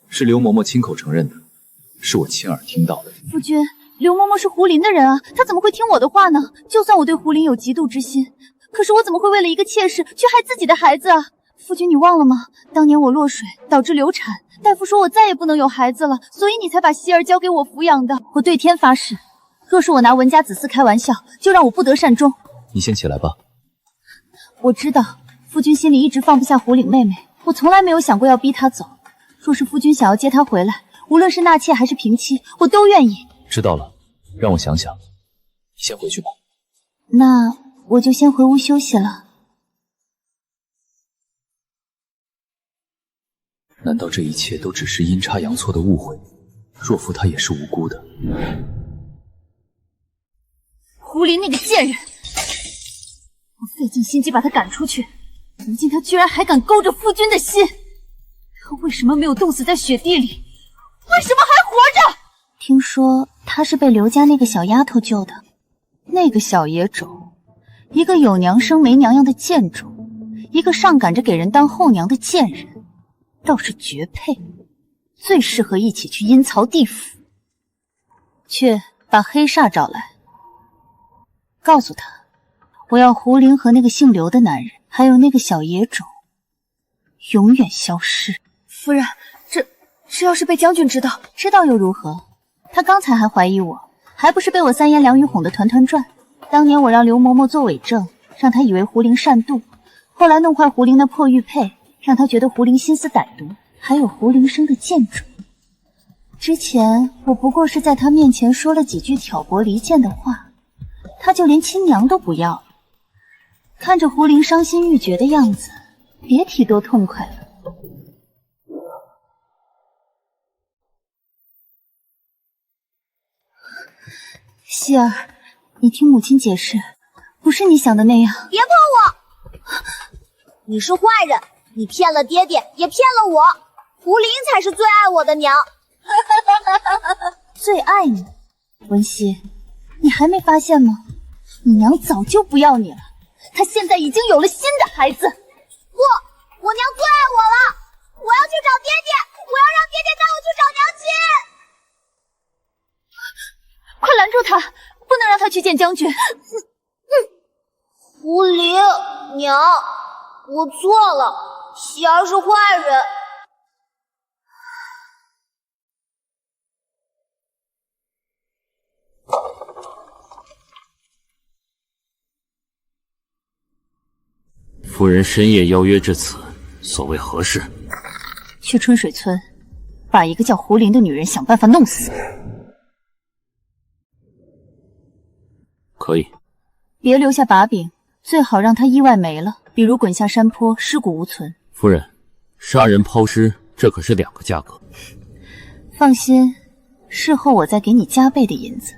是刘嬷嬷亲口承认的，是我亲耳听到的。夫君，刘嬷嬷是胡林的人啊，她怎么会听我的话呢？就算我对胡林有嫉妒之心，可是我怎么会为了一个妾室去害自己的孩子啊？夫君，你忘了吗？当年我落水导致流产，大夫说我再也不能有孩子了，所以你才把希儿交给我抚养的。我对天发誓，若是我拿文家子嗣开玩笑，就让我不得善终。你先起来吧。我知道夫君心里一直放不下胡岭妹妹，我从来没有想过要逼她走。若是夫君想要接她回来，无论是纳妾还是平妻，我都愿意。知道了，让我想想。你先回去吧。那我就先回屋休息了。难道这一切都只是阴差阳错的误会？若夫他也是无辜的。胡林那个贱人，我费尽心机把他赶出去，如今他居然还敢勾着夫君的心。他为什么没有冻死在雪地里？为什么还活着？听说他是被刘家那个小丫头救的。那个小野种，一个有娘生没娘养的贱种，一个上赶着给人当后娘的贱人，倒是绝配，最适合一起去阴曹地府。去把黑煞找来，告诉他，我要胡灵和那个姓刘的男人，还有那个小野种，永远消失。夫人，这要是被将军知道，知道又如何？他刚才还怀疑我，还不是被我三言两语哄得团团转。当年我让刘嬷嬷做伪证，让他以为胡灵善妒，后来弄坏胡灵的破玉佩，让他觉得胡灵心思歹毒，还有胡灵生的贱种。之前我不过是在他面前说了几句挑拨离间的话，他就连亲娘都不要了。看着胡灵伤心欲绝的样子，别提多痛快了。希儿，你听母亲解释，不是你想的那样。别碰我！你是坏人，你骗了爹爹，也骗了我。胡灵才是最爱我的娘。最爱你，文熙，你还没发现吗？你娘早就不要你了，她现在已经有了新的孩子。不，我娘最爱我了，我要去找爹爹，我要让爹爹带我去找娘亲。快拦住他，不能让他去见将军。胡灵，娘，我错了，喜儿是坏人。夫人深夜邀约至此，所谓何事？去春水村，把一个叫胡灵的女人想办法弄死。可以，别留下把柄，最好让她意外没了，比如滚下山坡，尸骨无存。夫人，杀人抛尸，这可是两个价格。放心，事后我再给你加倍的银子。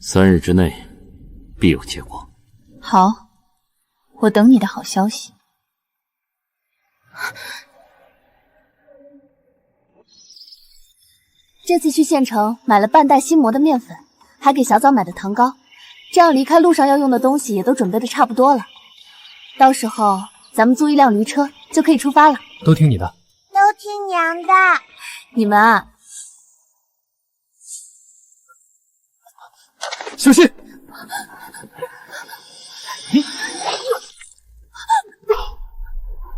3日之内，必有结果。好，我等你的好消息。这次去县城买了半袋新磨的面粉，还给小枣买的糖糕，这样离开路上要用的东西也都准备的差不多了。到时候咱们租一辆驴车就可以出发了。都听你的。都听娘的。你们啊，小心！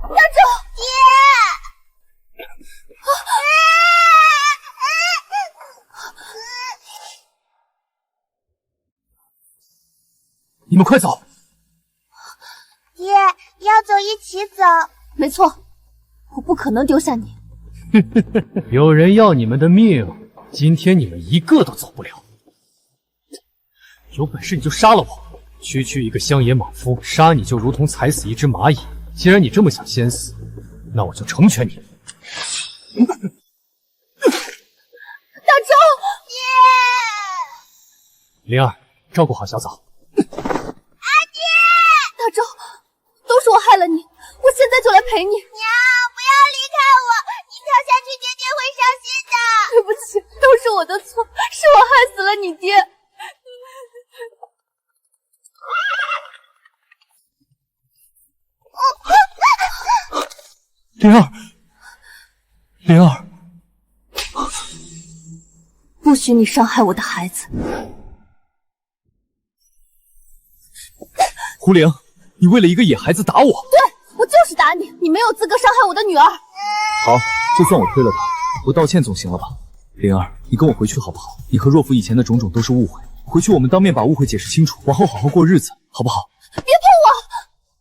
大周，爹！你们快走！爹，要走一起走。没错，我不可能丢下你。有人要你们的命，今天你们一个都走不了。有本事你就杀了我！区区一个乡野莽夫，杀你就如同踩死一只蚂蚁。既然你这么想先死，那我就成全你。大周，爹！灵儿，照顾好小枣。大周，都是我害了你，我现在就来陪你。娘，不要离开我，你跳下去，爹爹会伤心的。对不起，都是我的错，是我害死了你爹。灵儿，灵儿，不许你伤害我的孩子。胡灵，你为了一个野孩子打我？对，我就是打你，你没有资格伤害我的女儿。好，就算我推了他，我道歉总行了吧？灵儿，你跟我回去好不好？你和若甫以前的种种都是误会，回去我们当面把误会解释清楚，往后好好过日子，好不好？别碰我！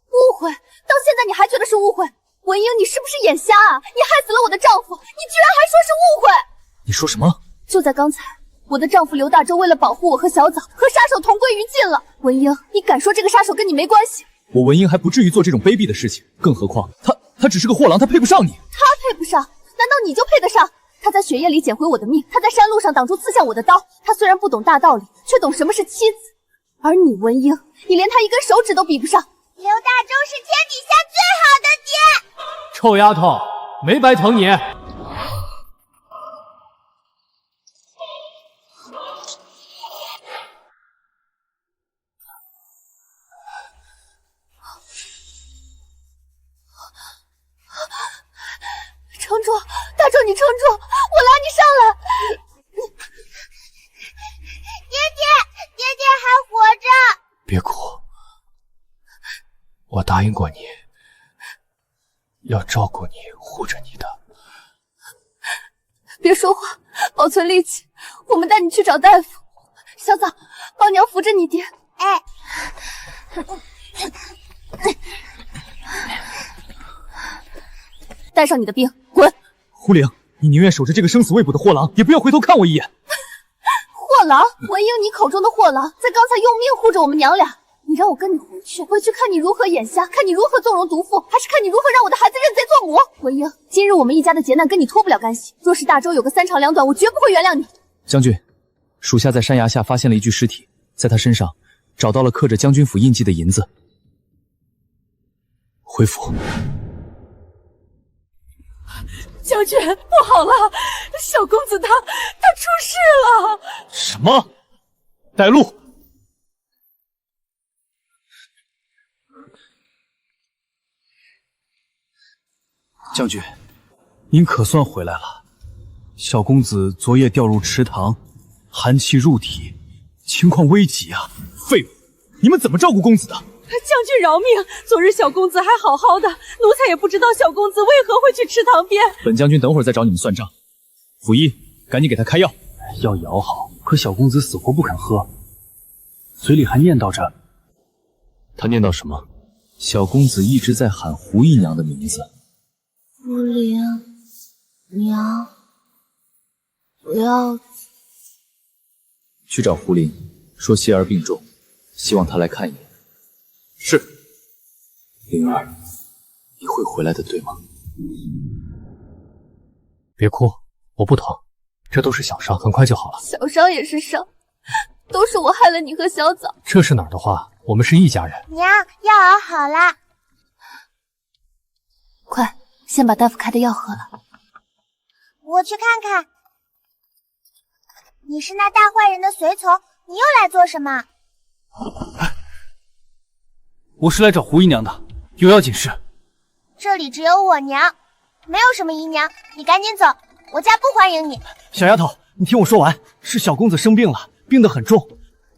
误会，到现在你还觉得是误会？文英，你是不是眼瞎啊？你害死了我的丈夫，你居然还说是误会！你说什么？就在刚才，我的丈夫刘大周为了保护我和小枣，和杀手同归于尽了。文英，你敢说这个杀手跟你没关系？我文英还不至于做这种卑鄙的事情，更何况他只是个货郎，他配不上你。他配不上？难道你就配得上？他在雪夜里捡回我的命，他在山路上挡住刺向我的刀。他虽然不懂大道理，却懂什么是妻子。而你文英，你连他一根手指都比不上。刘大周是天底下最好的爹。臭丫头，没白疼你。撑住，大周，你撑住，我拉你上来。别哭，我答应过你，要照顾你，护着你的。别说话，保存力气，我们带你去找大夫。小枣，帮娘扶着你爹。哎，带上你的兵，滚！胡灵，你宁愿守着这个生死未卜的货郎，也不要回头看我一眼。货郎，文英，你口中的货郎，在刚才用命护着我们娘俩。你让我跟你回去看你如何眼瞎，看你如何纵容毒妇，还是看你如何让我的孩子认贼作母？文英，今日我们一家的劫难跟你脱不了干系。若是大周有个三长两短，我绝不会原谅你。将军，属下在山崖下发现了一具尸体，在他身上找到了刻着将军府印记的银子。回府。将军，不好了，小公子他出事了！什么？带路！将军，您可算回来了。小公子昨夜掉入池塘，寒气入体，情况危急啊！废物，你们怎么照顾公子的？将军饶命！昨日小公子还好好的，奴才也不知道小公子为何会去池塘边。本将军等会儿再找你们算账。府医，赶紧给他开药。药也熬好，可小公子死活不肯喝，嘴里还念叨着。他念叨什么？小公子一直在喊胡姨娘的名字。胡灵娘，不要去找胡灵，说希儿病重，希望他来看一眼。是。灵儿，你会回来的，对吗？别哭，我不疼，这都是小伤，很快就好了。小伤也是伤，都是我害了你和小枣。这是哪儿的话？我们是一家人。娘，药熬好了，快，先把大夫开的药喝了。我去看看。你是那大坏人的随从，你又来做什么？我是来找胡姨娘的，有要紧事。这里只有我娘，没有什么姨娘，你赶紧走，我家不欢迎你。小丫头，你听我说完，是小公子生病了，病得很重，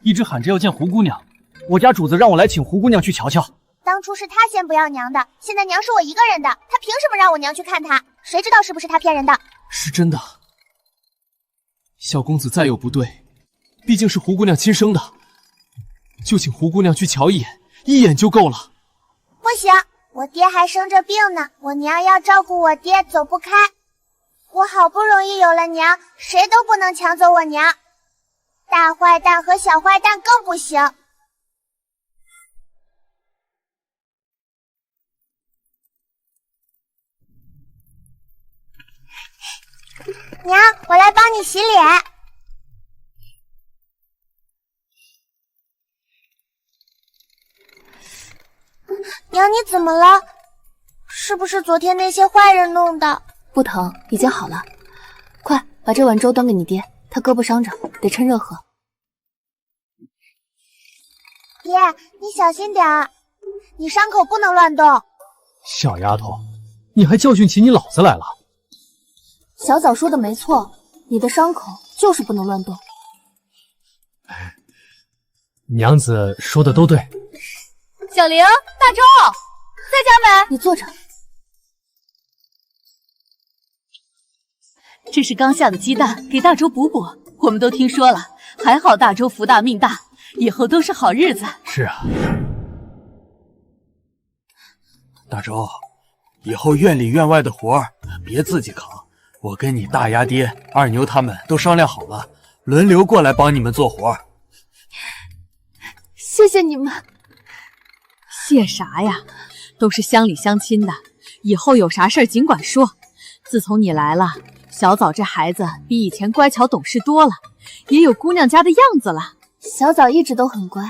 一直喊着要见胡姑娘。我家主子让我来请胡姑娘去瞧瞧。当初是他先不要娘的，现在娘是我一个人的，他凭什么让我娘去看他？谁知道是不是他骗人的？是真的。小公子再有不对，毕竟是胡姑娘亲生的，就请胡姑娘去瞧一眼，一眼就够了。不行，我爹还生着病呢，我娘要照顾我爹，走不开。我好不容易有了娘，谁都不能抢走我娘。大坏蛋和小坏蛋更不行。娘，我来帮你洗脸。娘，你怎么了？是不是昨天那些坏人弄的？不疼，已经好了。快把这碗粥端给你爹，他胳膊伤着，得趁热喝。爹，你小心点儿，你伤口不能乱动。小丫头，你还教训起你老子来了。小枣说的没错，你的伤口就是不能乱动。娘子说的都对。小玲、大周，在家没？你坐着。这是刚下的鸡蛋，给大周补补。我们都听说了，还好大周福大命大，以后都是好日子。是啊。大周，以后院里院外的活儿别自己扛，我跟你大丫爹、二牛他们都商量好了，轮流过来帮你们做活。谢谢你们。谢啥呀？都是乡里乡亲的，以后有啥事儿尽管说。自从你来了，小枣这孩子比以前乖巧懂事多了，也有姑娘家的样子了。小枣一直都很乖。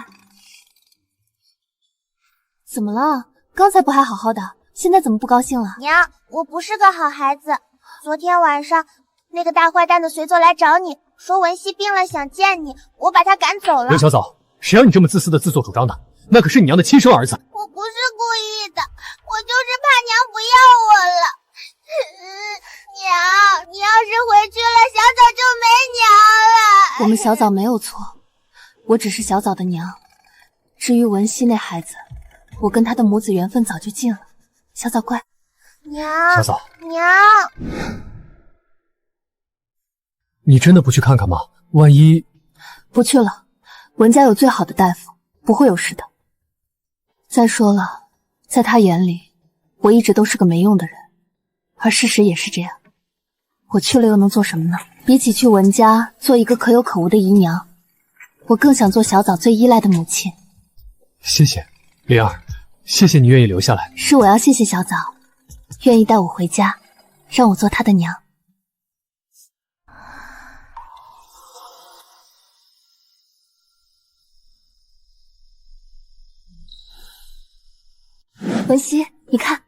怎么了？刚才不还好好的，现在怎么不高兴了？娘，我不是个好孩子。昨天晚上，那个大坏蛋的随从来找你，说文熙病了想见你，我把他赶走了。刘小枣，谁让你这么自私的自作主张的？那可是你娘的亲生儿子。我不是故意的，我就是怕娘不要我了。娘，你要是回去了，小枣就没娘了。我们小枣没有错，我只是小枣的娘，至于文熙那孩子，我跟他的母子缘分早就尽了。小枣乖。娘，小枣，娘，你真的不去看看吗？万一……不去了，文家有最好的大夫，不会有事的。再说了，在他眼里，我一直都是个没用的人，而事实也是这样。我去了又能做什么呢？比起去文家做一个可有可无的姨娘，我更想做小枣最依赖的母亲。谢谢，灵儿，谢谢你愿意留下来。是我要谢谢小枣，愿意带我回家，让我做她的娘。文熙，你看，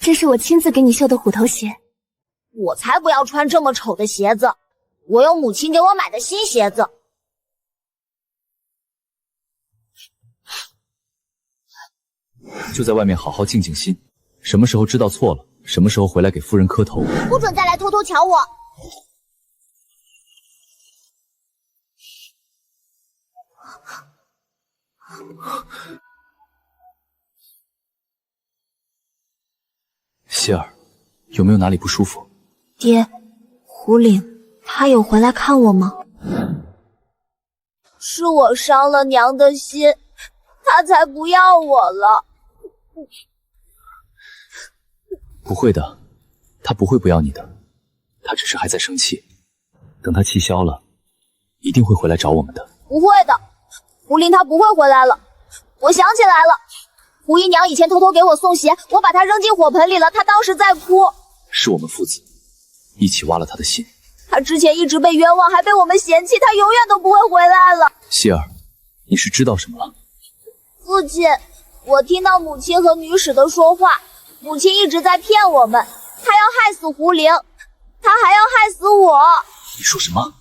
这是我亲自给你绣的虎头鞋。我才不要穿这么丑的鞋子，我有母亲给我买的新鞋子。就在外面好好静静心，什么时候知道错了，什么时候回来给夫人磕头。不准再来偷偷瞧我！希儿，有没有哪里不舒服？爹，胡林，他有回来看我吗？是我伤了娘的心，他才不要我了。不会的，他不会不要你的，他只是还在生气，等他气消了，一定会回来找我们的。不会的，胡林他不会回来了。我想起来了，胡姨娘以前偷偷给我送鞋，我把她扔进火盆里了，她当时在哭。是我们父子一起挖了他的心。他之前一直被冤枉，还被我们嫌弃，他永远都不会回来了。希儿，你是知道什么了？父亲，我听到母亲和女使的说话，母亲一直在骗我们，她要害死胡灵，她还要害死我。你说什么？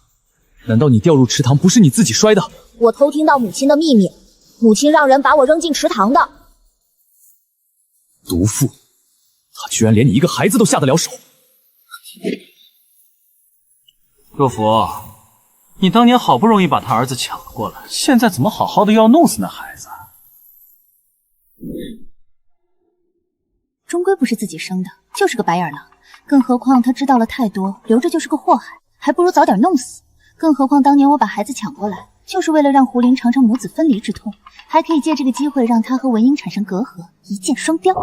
难道你掉入池塘不是你自己摔的？我偷听到母亲的秘密，母亲让人把我扔进池塘的。毒妇，她居然连你一个孩子都下得了手。若甫，你当年好不容易把他儿子抢了过来，现在怎么好好的要弄死那孩子？终归不是自己生的，就是个白眼狼。更何况他知道了太多，留着就是个祸害，还不如早点弄死。更何况当年我把孩子抢过来，就是为了让胡林尝尝母子分离之痛，还可以借这个机会让他和文英产生隔阂，一箭双雕。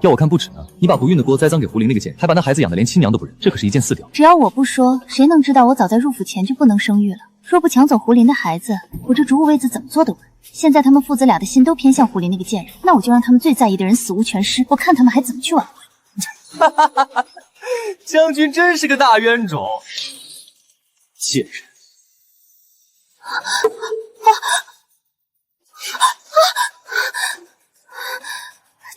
要我看不止呢，你把不孕的锅栽赃给胡林那个贱人，还把那孩子养得连亲娘都不认，这可是一箭四雕。只要我不说，谁能知道我早在入府前就不能生育了？若不抢走胡林的孩子，我这主务位子怎么坐得稳？现在他们父子俩的心都偏向胡林那个贱人，那我就让他们最在意的人死无全尸，我看他们还怎么去挽回。哈哈哈哈！将军真是个大冤种，贱人！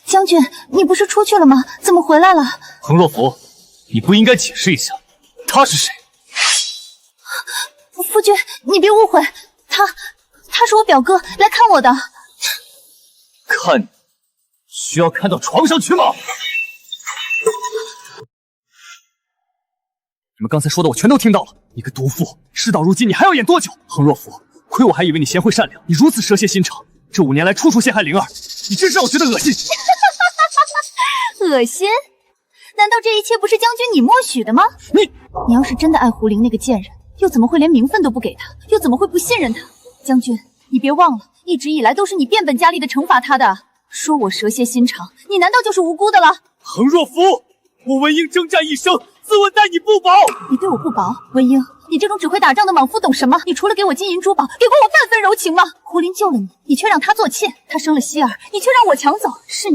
将军，你不是出去了吗？怎么回来了？恒若甫，你不应该解释一下，他是谁？夫君，你别误会，他是我表哥，来看我的。看你，需要看到床上去吗？你们刚才说的我全都听到了。你个毒妇，事到如今你还要演多久？恒若甫，亏我还以为你贤惠善良，你如此蛇蝎心肠，这5年来处处陷害灵儿，你真是让我觉得恶心。恶心？难道这一切不是将军你默许的吗？你要是真的爱胡灵那个贱人，又怎么会连名分都不给他？又怎么会不信任他？将军，你别忘了，一直以来都是你变本加厉的惩罚他的。说我蛇蝎心肠，你难道就是无辜的了？恒若甫，我文英征战一生，自问待你不薄。你对我不薄，文英，你这种只会打仗的莽夫懂什么？你除了给我金银珠宝，给过我半分柔情吗？胡林救了你，你却让他做妾；他生了希儿，你却让我抢走。是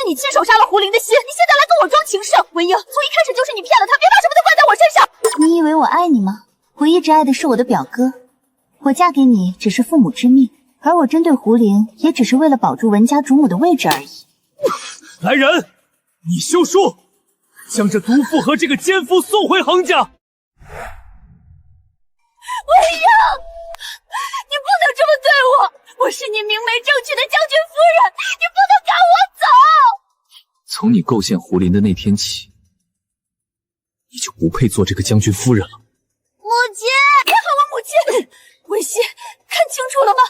你亲手杀了胡林的心，你现在来跟我装情圣。文英，从一开始就是你骗了他，别把什么都怪在我身上。你以为我爱你吗？我一直爱的是我的表哥，我嫁给你只是父母之命，而我针对胡林也只是为了保住文家主母的位置而已。来人，你休书，将这毒妇和这个奸夫送回恒家。文英，你不能这么对我，我是你明媒正娶的将军夫人，你不能赶我走。从你构陷胡林的那天起，你就不配做这个将军夫人了。母亲，别喊我母亲！文熙，看清楚了吗？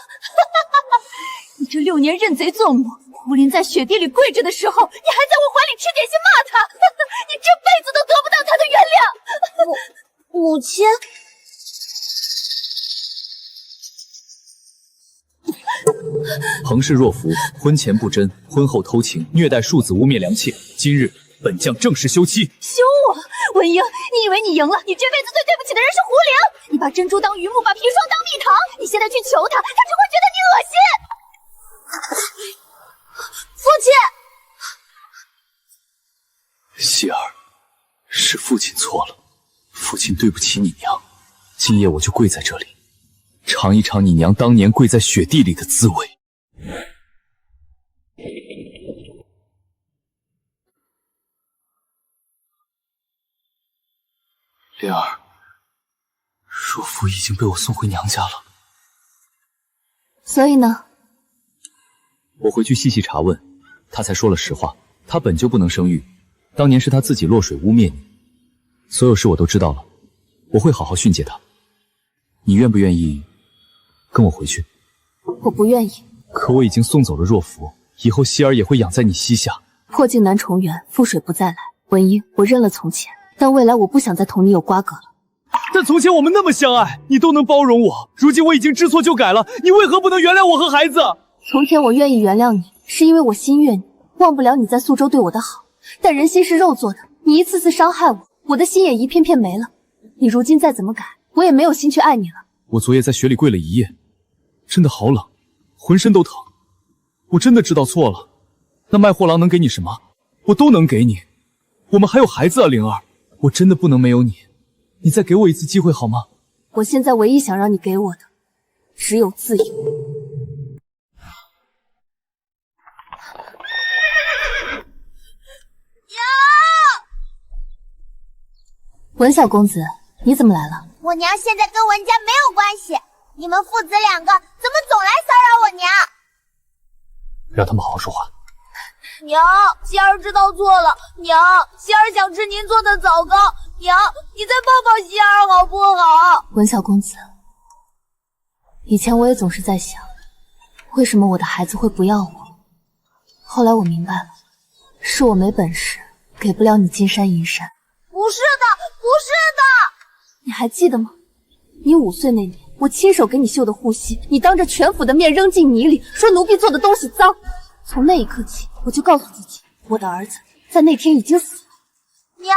6年认贼作母，胡林在雪地里跪着的时候，你还在我怀里吃点心骂他，你这辈子都得不到他的原谅。母亲，彭氏若夫婚前不贞，婚后偷情，虐待庶子，污蔑良妾。今日本将正式休妻。休我，文英，你以为你赢了？你这辈子最对不起的人是胡灵。你把珍珠当榆木，把砒霜当蜜糖。你现在去求他，他只会觉得你恶心。父亲，希儿，是父亲错了，父亲对不起你娘。今夜我就跪在这里，尝一尝你娘当年跪在雪地里的滋味。灵儿，若夫已经被我送回娘家了。所以呢？我回去细细查问，他才说了实话。他本就不能生育，当年是他自己落水污蔑你，所有事我都知道了，我会好好训诫他。你愿不愿意跟我回去？我不愿意。可我已经送走了若夫，以后希儿也会养在你膝下。破镜难重圆，覆水不再来。文英，我认了从前，但未来我不想再同你有瓜葛了。但从前我们那么相爱，你都能包容我，如今我已经知错就改了，你为何不能原谅我和孩子？从前我愿意原谅你，是因为我心悦你，忘不了你在苏州对我的好。但人心是肉做的，你一次次伤害我，我的心也一片片没了。你如今再怎么改，我也没有心去爱你了。我昨夜在雪里跪了一夜，真的好冷，浑身都疼。我真的知道错了，那卖货郎能给你什么，我都能给你。我们还有孩子啊，灵儿，我真的不能没有你。你再给我一次机会好吗？我现在唯一想让你给我的，只有自由。文小公子，你怎么来了？我娘现在跟文家没有关系，你们父子两个怎么总来骚扰我娘？让他们好好说话。娘，希儿知道错了。娘，希儿想吃您做的枣糕。娘，你再抱抱希儿好不好？文小公子，以前我也总是在想，为什么我的孩子会不要我？后来我明白了，是我没本事，给不了你金山银山。不是的，不是的。你还记得吗？你5岁那年，我亲手给你绣的护膝，你当着全府的面扔进泥里，说奴婢做的东西脏。从那一刻起，我就告诉自己，我的儿子在那天已经死了。娘，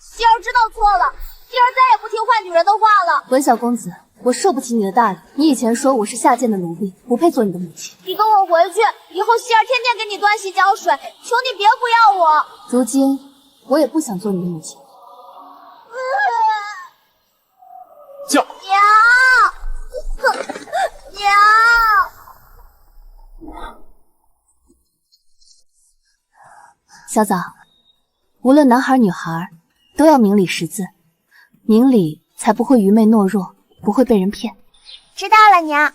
希儿知道错了，希儿再也不听坏女人的话了。文小公子，我受不起你的大礼。你以前说我是下贱的奴婢，不配做你的母亲。你跟我回去，以后希儿天天给你端洗浇水，求你别不要我。如今我也不想做你的母亲。叫娘，娘。小枣，无论男孩女孩，都要明理识字，明理才不会愚昧懦弱，不会被人骗。知道了，娘。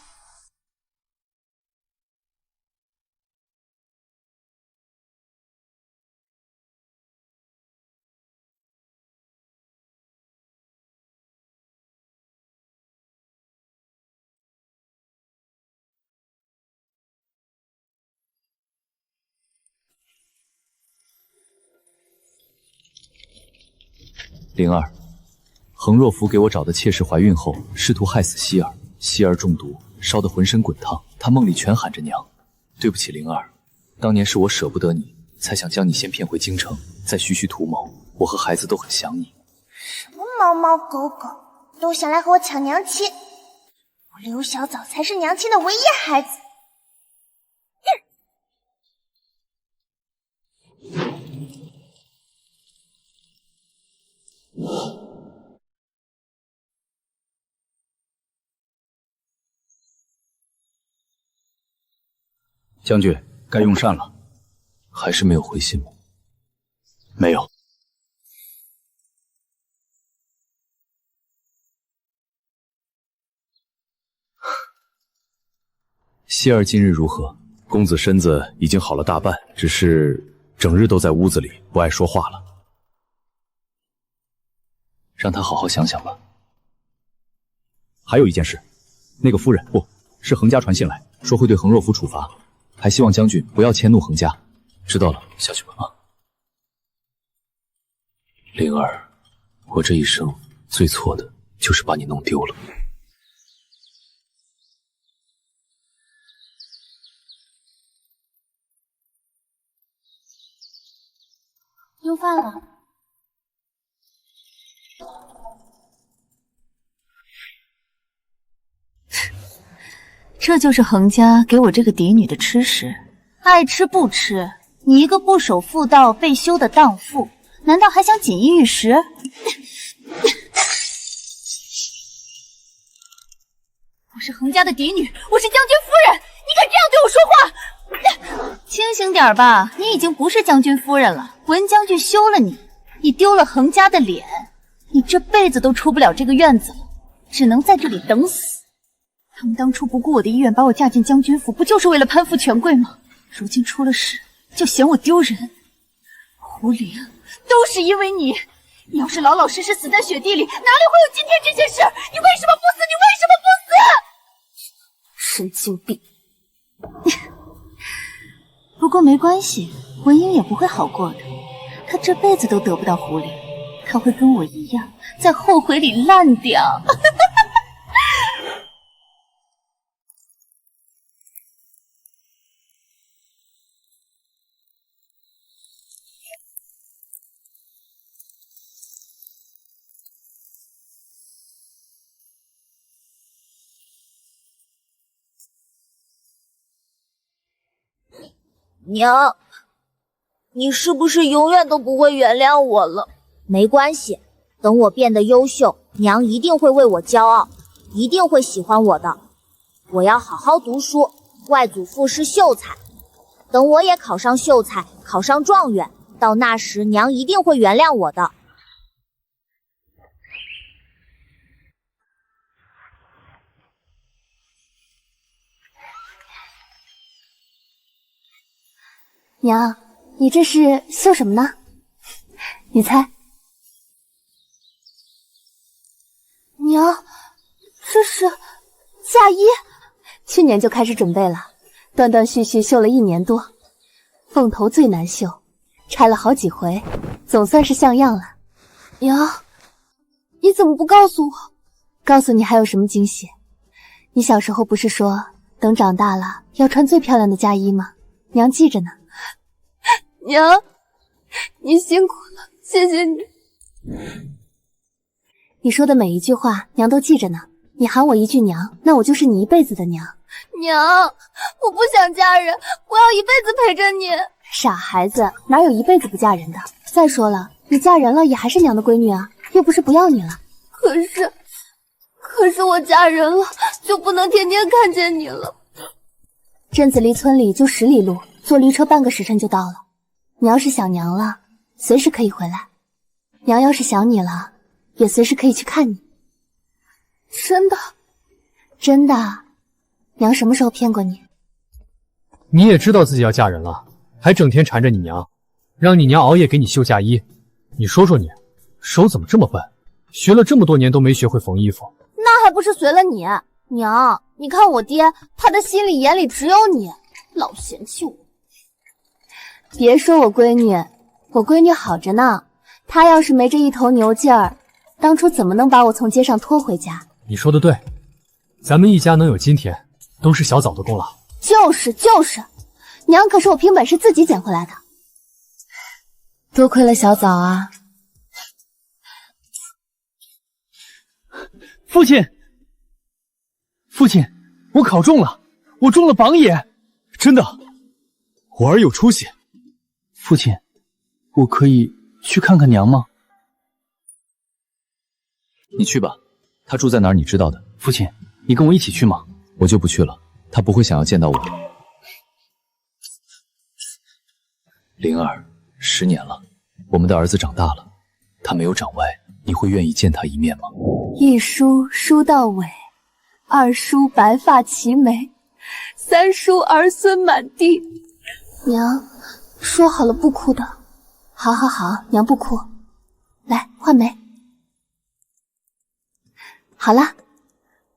灵儿，恒若夫给我找的妾室怀孕后，试图害死希儿，希儿中毒，烧得浑身滚烫，她梦里全喊着娘。对不起，灵儿，当年是我舍不得你，才想将你先骗回京城，再徐徐图谋。我和孩子都很想你。什么猫猫狗狗，都想来和我抢娘亲。我刘小枣才是娘亲的唯一孩子。将军，该用膳了。还是没有回信吗？没有。希儿今日如何？公子身子已经好了大半，只是整日都在屋子里，不爱说话了。让他好好想想吧。还有一件事，那个夫人不是恒家传信来，说会对恒若夫处罚，还希望将军不要迁怒恒家。知道了，下去吧啊。灵儿，我这一生最错的就是把你弄丢了。用饭了。这就是恒家给我这个嫡女的吃食，爱吃不吃。你一个不守妇道、被休的荡妇，难道还想锦衣玉食？我是恒家的嫡女，我是将军夫人，你敢这样对我说话？清醒点吧，你已经不是将军夫人了，文将军休了你，你丢了恒家的脸，你这辈子都出不了这个院子了，只能在这里等死。他们当初不顾我的意愿把我嫁进将军府，不就是为了攀附权贵吗？如今出了事，就嫌我丢人。胡灵，都是因为你！你要是老老实实死在雪地里，哪里会有今天这些事？你为什么不死？你为什么不死？神经病！不过没关系，文英也不会好过的。她这辈子都得不到胡灵，她会跟我一样，在后悔里烂掉。娘，你是不是永远都不会原谅我了？没关系，等我变得优秀，娘一定会为我骄傲，一定会喜欢我的。我要好好读书，外祖父是秀才，等我也考上秀才，考上状元，到那时娘一定会原谅我的。娘，你这是绣什么呢？你猜。娘，这是嫁衣，去年就开始准备了，断断续续绣了1年多。凤头最难绣，拆了好几回，总算是像样了。娘，你怎么不告诉我？告诉你还有什么惊喜？你小时候不是说等长大了要穿最漂亮的嫁衣吗？娘记着呢。娘，你辛苦了，谢谢你。你说的每一句话，娘都记着呢。你喊我一句娘，那我就是你一辈子的娘。娘，我不想嫁人，我要一辈子陪着你。傻孩子，哪有一辈子不嫁人的？再说了，你嫁人了也还是娘的闺女啊，又不是不要你了。可是我嫁人了，就不能天天看见你了。镇子离村里就10里路，坐驴车半个时辰就到了。你要是想娘了，随时可以回来；娘要是想你了，也随时可以去看你。真的？真的。娘什么时候骗过你？你也知道自己要嫁人了，还整天缠着你娘，让你娘熬夜给你绣嫁衣。你说说你，手怎么这么笨？学了这么多年都没学会缝衣服。那还不是随了你？娘，你看我爹，他的心里眼里只有你，老嫌弃我。别说我闺女，我闺女好着呢。她要是没这一头牛劲儿，当初怎么能把我从街上拖回家？你说的对，咱们一家能有今天，都是小枣的功劳。就是，娘可是我凭本事自己捡回来的。多亏了小枣啊。父亲，我考中了，我中了榜眼，真的，我儿有出息。父亲，我可以去看看娘吗？你去吧，她住在哪儿你知道的。父亲，你跟我一起去吗？我就不去了，她不会想要见到我。灵儿，10年了，我们的儿子长大了，他没有长歪，你会愿意见他一面吗？一梳梳到尾，2梳白发齐眉，3梳儿孙满地。娘，说好了不哭的。好，娘不哭。来，换眉。好了，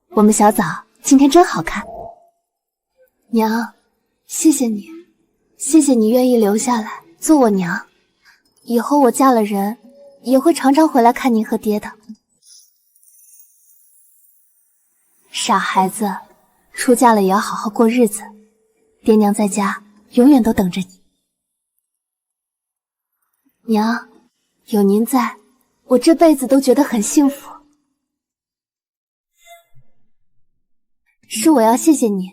我们小枣今天真好看。娘，谢谢你，谢谢你愿意留下来做我娘。以后我嫁了人，也会常常回来看您和爹的。傻孩子，出嫁了也要好好过日子，爹娘在家永远都等着你。娘，有您在，我这辈子都觉得很幸福。是我要谢谢你，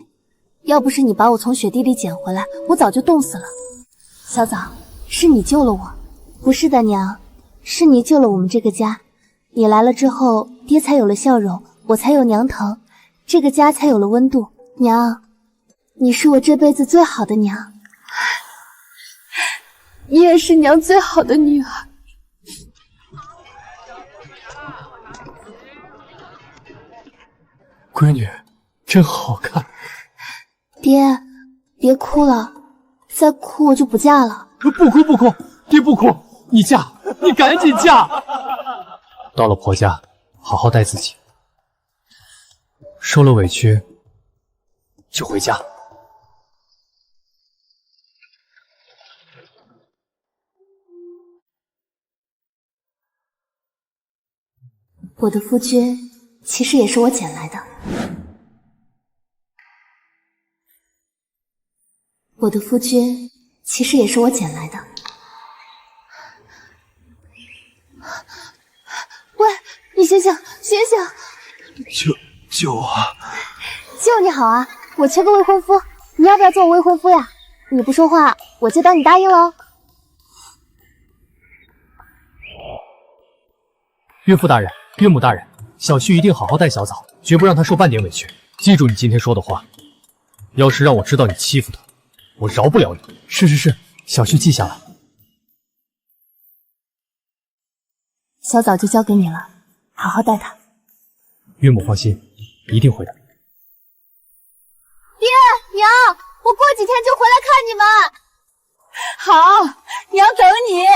要不是你把我从雪地里捡回来，我早就冻死了。小枣，是你救了我。不是的，娘，是你救了我们这个家。你来了之后，爹才有了笑容，我才有娘疼，这个家才有了温度。娘，你是我这辈子最好的娘，你也是娘最好的女儿。闺女，真好看。爹，别哭了，再哭我就不嫁了。不哭不哭，爹不哭，你嫁，你赶紧嫁。到了婆家，好好待自己，受了委屈就回家。我的夫君其实也是我捡来的。我的夫君其实也是我捡来的。喂，你醒醒，醒醒！救我！救你好啊，我缺个未婚夫，你要不要做我未婚夫呀？你不说话，我就当你答应喽。岳父大人，岳母大人，小婿一定好好待小枣，绝不让他受半点委屈。记住你今天说的话，要是让我知道你欺负他，我饶不了你。是，小婿记下了。小枣就交给你了，好好待他。岳母放心，一定会的。爹娘，我过几天就回来看你们。好，娘等你。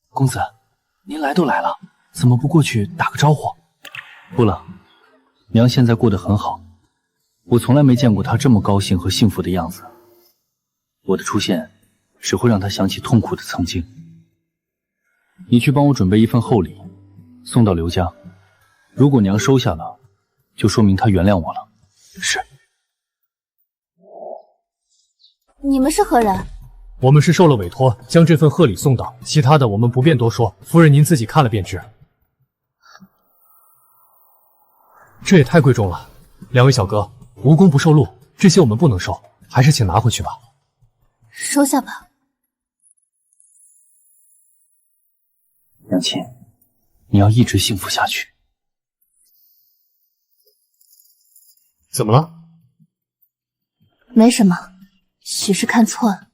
公子，您来都来了，怎么不过去打个招呼？不了，娘现在过得很好，我从来没见过她这么高兴和幸福的样子。我的出现只会让她想起痛苦的曾经。你去帮我准备一份厚礼，送到刘家。如果娘收下了，就说明她原谅我了。是。你们是何人？我们是受了委托，将这份贺礼送到，其他的我们不便多说，夫人您自己看了便知。这也太贵重了，两位小哥，无功不受禄，这些我们不能收，还是请拿回去吧。收下吧。娘亲，你要一直幸福下去。怎么了？没什么，许是看错了。